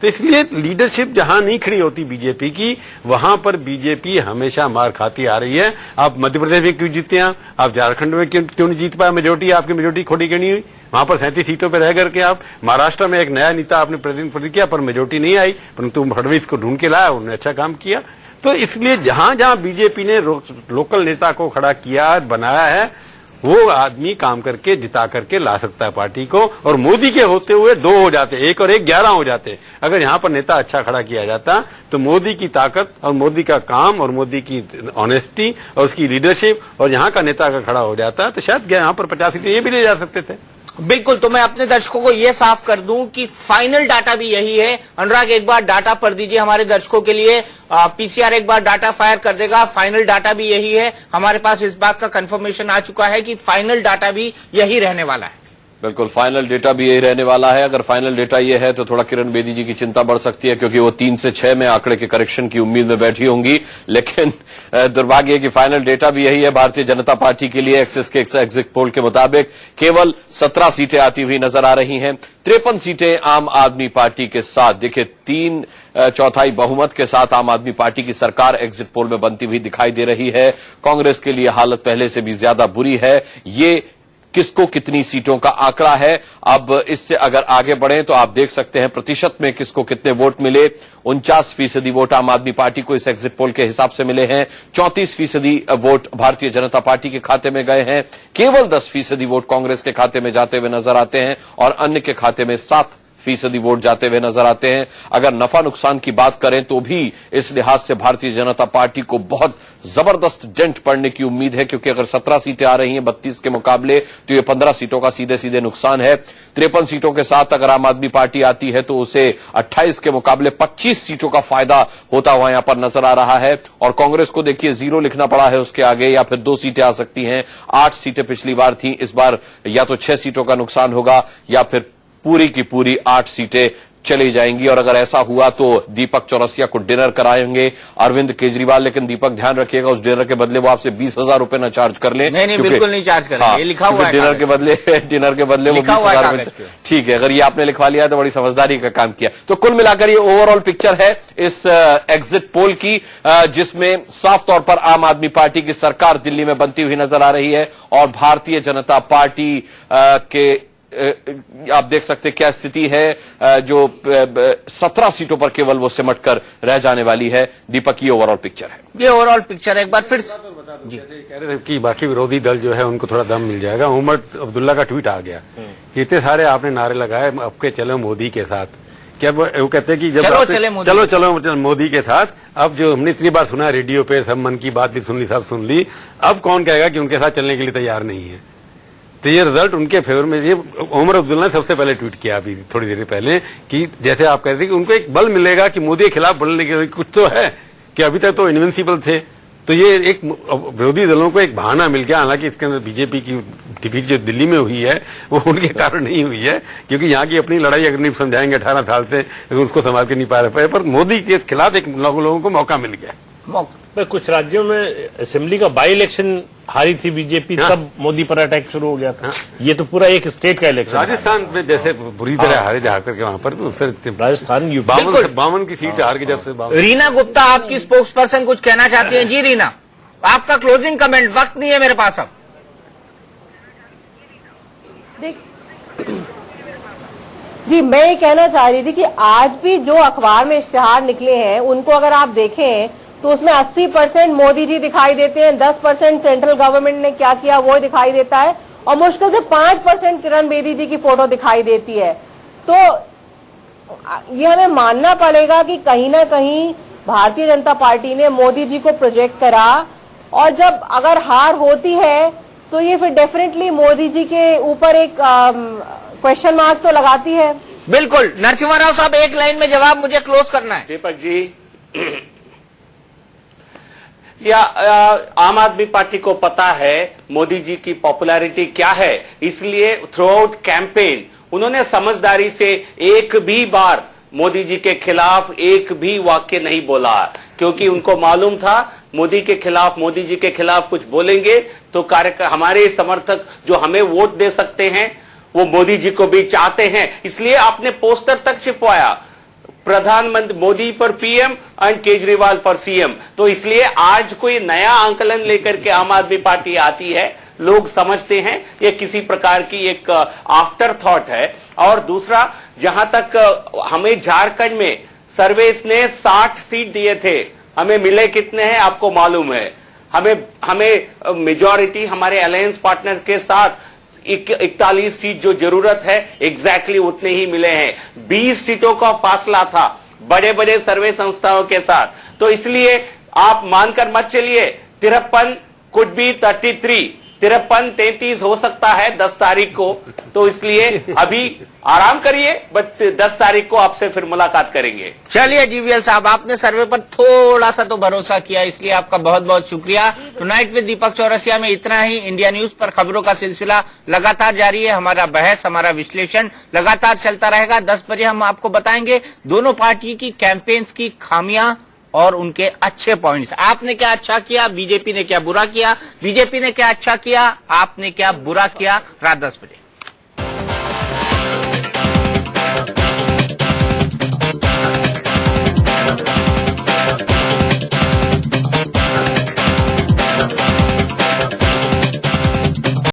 Speaker 3: तो इसलिए लीडरशिप जहां नहीं खड़ी होती बीजेपी की, वहां पर बीजेपी हमेशा मार खाती आ रही है। आप मध्य प्रदेश में क्यों जीते हैं? आप झारखंड में क्यों नहीं जीत पाए? मेजोरिटी आपकी मेजोरिटी खोटी क्यों नहीं हुई? वहां पर 37 सीटों पर रह करके आप महाराष्ट्र में एक नया नेता आपने प्रतिनिधित्व किया, पर मेजोरिटी नहीं आई, परंतु फडणवीस को ढूंढ के लाया, उन्होंने अच्छा काम किया। तो इसलिए जहां जहां बीजेपी ने लोकल नेता को खड़ा किया, बनाया है, वो आदमी काम करके जिता करके ला सकता है पार्टी को। और मोदी के होते हुए 2 हो जाते, 1 और 1 11 हो जाते। अगर यहां पर नेता अच्छा खड़ा किया जाता तो मोदी की ताकत और मोदी का काम और मोदी की ऑनेस्टी और उसकी लीडरशिप और यहां का नेता अगर खड़ा हो जाता तो शायद यहां पर 50 सीटें ये भी ले जा सकते थे।
Speaker 1: बिल्कुल। तो मैं अपने दर्शकों को यह साफ कर दूं कि फाइनल डाटा भी यही है। अनुराग एक बार डाटा पढ़ दीजिए हमारे दर्शकों के लिए। पीसीआर एक बार डाटा फायर कर देगा। फाइनल डाटा भी यही है। हमारे पास इस बात का कंफर्मेशन आ चुका है कि फाइनल डाटा भी यही रहने वाला है।
Speaker 2: बिल्कुल, फाइनल डेटा भी यही रहने वाला है। अगर फाइनल डेटा ये है तो थोड़ा किरण बेदी जी की चिंता बढ़ सकती है, क्योंकि वो 3 से 6 में आंकड़े के करेक्शन की उम्मीद में बैठी होंगी। लेकिन दुर्भाग्य है कि फाइनल डेटा भी यही है भारतीय जनता पार्टी के लिए। एक्सिस के एग्जिट पोल के मुताबिक केवल 17 सीटें आती हुई नजर आ रही हैं। 53 सीटें आम आदमी पार्टी के साथ, देखिए 3/4 बहुमत के साथ आम आदमी पार्टी की सरकार एग्जिट पोल में बनती हुई दिखाई दे रही है। कांग्रेस के लिए हालत पहले से भी ज्यादा बुरी है। ये किसको कितनी सीटों का आंकड़ा है। अब इससे अगर आगे बढ़ें तो आप देख सकते हैं प्रतिशत में किसको कितने वोट मिले। 49% वोट आम आदमी पार्टी को इस एग्जिट पोल के हिसाब से मिले हैं। 34% वोट भारतीय जनता पार्टी के खाते में गए हैं। केवल 10% वोट कांग्रेस के खाते में जाते हुए नजर आते हैं और अन्य के खाते में 7 फीसदी वोट जाते हुए नजर आते हैं। अगर नफा नुकसान की बात करें तो भी इस लिहाज से भारतीय जनता पार्टी को बहुत जबरदस्त डेंट पड़ने की उम्मीद है, क्योंकि अगर 17 सीटें आ रही हैं 32 के मुकाबले, तो ये 15 सीटों का सीधे सीधे नुकसान है। 53 सीटों के साथ अगर आम आदमी पार्टी आती है तो उसे 28 के मुकाबले 25 सीटों का फायदा होता हुआ यहां पर नजर आ रहा है। और कांग्रेस को देखिए 0 लिखना पड़ा है उसके आगे, या फिर 2 सीटें आ सकती हैं। 8 सीटें पिछली बार थी, इस बार या तो 6 सीटों का नुकसान होगा या फिर पूरी की पूरी 8 सीटें चली जाएंगी। और अगर ऐसा हुआ तो दीपक चौरसिया को डिनर कराएंगे अरविंद केजरीवाल, लेकिन दीपक ध्यान रखिएगा उस डिनर के बदले वो आपसे 20,000 रुपए न चार्ज कर ले।
Speaker 1: नहीं, बिल्कुल नहीं चार्ज करेंगे।
Speaker 2: हाँ,
Speaker 1: ये लिखा हुआ है
Speaker 2: डिनर के बदले वो 20,000 रुपए। ठीक है, अगर ये आपने लिखवा लिया तो बड़ी समझदारी का काम किया। तो कुल मिलाकर ये ओवरऑल पिक्चर है इस एग्जिट पोल की, जिसमें साफ तौर पर आम आदमी पार्टी की सरकार दिल्ली में बनती हुई नजर आ रही है और भारतीय जनता पार्टी के आप देख सकते क्या स्थिति है, जो 17 सीटों पर केवल वो सिमट कर रह जाने वाली है। दीपक, ये ओवरऑल पिक्चर है।
Speaker 1: ये ओवरऑल पिक्चर एक बार फिर जी
Speaker 3: कह रहे थे कि बाकी विरोधी दल जो है उनको थोड़ा दम मिल जाएगा। उमर अब्दुल्ला का ट्वीट आ गया, इतने सारे आपने नारे लगाए अब के चलो मोदी के साथ, क्या वो कहते हैं कि जब चलो मोदी के साथ, अब जो हमने इतनी बार सुना रेडियो पे, सब मन की बात भी सुन ली, सब सुन ली, अब कौन कहेगा कि उनके साथ चलने के लिए तैयार नहीं है। तो ये रिजल्ट उनके फेवर में। ये उमर अब्दुल्ला ने सबसे पहले ट्वीट किया अभी थोड़ी देर पहले कि जैसे आप कहते थे कि उनको एक बल मिलेगा कि मोदी के खिलाफ बोलने के कुछ तो है, कि अभी तक तो इनविंसिबल थे। तो ये एक विरोधी दलों को एक बहाना मिल गया। हालांकि इसके अंदर बीजेपी की डिफीट जो दिल्ली में हुई है वो उनके कारण नहीं हुई है, क्योंकि यहाँ की अपनी लड़ाई अगर नहीं समझाएंगे 18 साल से उसको संभाल के नहीं पा रहे, पर मोदी के खिलाफ एक लोगों को मौका मिल गया।
Speaker 4: कुछ राज्यों में असेंबली का बाई इलेक्शन हारी थी बीजेपी, तब मोदी पर अटैक शुरू हो गया था। ये तो पूरा एक स्टेट का इलेक्शन।
Speaker 3: राजस्थान में जैसे बुरी तरह हारे जा करके वहां पर, तो उससे
Speaker 4: राजस्थान
Speaker 3: 52 की सीट हार के जब से।
Speaker 1: रीना गुप्ता आपकी स्पोक्स पर्सन कुछ कहना चाहती हैं? जी रीना, आपका क्लोजिंग कमेंट, वक्त नहीं है मेरे पास अब।
Speaker 10: जी, मैं ये कहना चाह रही थी कि आज भी जो अखबार में इश्तिहार निकले हैं उनको अगर आप देखें तो उसमें 80% मोदी जी दिखाई देते हैं, 10% सेंट्रल गवर्नमेंट ने क्या किया वो दिखाई देता है, और मुश्किल से 5% किरण बेदी जी की फोटो दिखाई देती है। तो ये हमें मानना पड़ेगा कि कहीं ना कहीं भारतीय जनता पार्टी ने मोदी जी को प्रोजेक्ट करा, और जब अगर हार होती है तो ये फिर डेफिनेटली मोदी जी के ऊपर एक क्वेश्चन मार्क तो लगाती है।
Speaker 1: बिल्कुल। नरसिम्हा राव साहब, एक लाइन में जवाब मुझे क्लोज करना है।
Speaker 6: दीपक जी, या आम आदमी पार्टी को पता है मोदी जी की पॉपुलैरिटी क्या है, इसलिए थ्रू आउट कैंपेन उन्होंने समझदारी से एक भी बार मोदी जी के खिलाफ एक भी वाक्य नहीं बोला, क्योंकि उनको मालूम था मोदी जी के खिलाफ कुछ बोलेंगे तो हमारे समर्थक जो हमें वोट दे सकते हैं वो मोदी जी को भी चाहते हैं। इसलिए आपने पोस्टर तक छिपवाया, प्रधानमंत्री मोदी पर पीएम एंड केजरीवाल पर सीएम। तो इसलिए आज कोई नया आंकलन लेकर के आम आदमी पार्टी आती है, लोग समझते हैं ये किसी प्रकार की एक आफ्टर थॉट है। और दूसरा, जहां तक हमें झारखंड में सर्वेस ने 60 सीट दिए थे, हमें मिले कितने हैं आपको मालूम है। हमें मेजॉरिटी हमारे अलायंस पार्टनर के साथ 41 सीट जो जरूरत है एग्जैक्टली उतने ही मिले हैं। 20 सीटों का फासला था बड़े बड़े सर्वे संस्थाओं के साथ। तो इसलिए आप मानकर मत चलिए 53 कुड बी 33, 53-33 हो सकता है 10 तारीख को। तो इसलिए अभी आराम करिए, बट 10 तारीख को आपसे फिर मुलाकात करेंगे।
Speaker 1: चलिए जीवीएल साहब, आपने सर्वे पर थोड़ा सा तो भरोसा किया, इसलिए आपका बहुत बहुत शुक्रिया। टुनाइट विद दीपक चौरसिया में इतना ही। इंडिया न्यूज पर खबरों का सिलसिला लगातार जारी है। हमारा बहस, हमारा विश्लेषण लगातार चलता रहेगा। 10 बजे हम आपको बताएंगे दोनों पार्टी की कैंपेन्स की खामियां और उनके अच्छे पॉइंट्स। आपने क्या अच्छा किया, बीजेपी ने क्या बुरा किया, बीजेपी ने क्या अच्छा किया, आपने क्या बुरा किया। रात 10 बजे।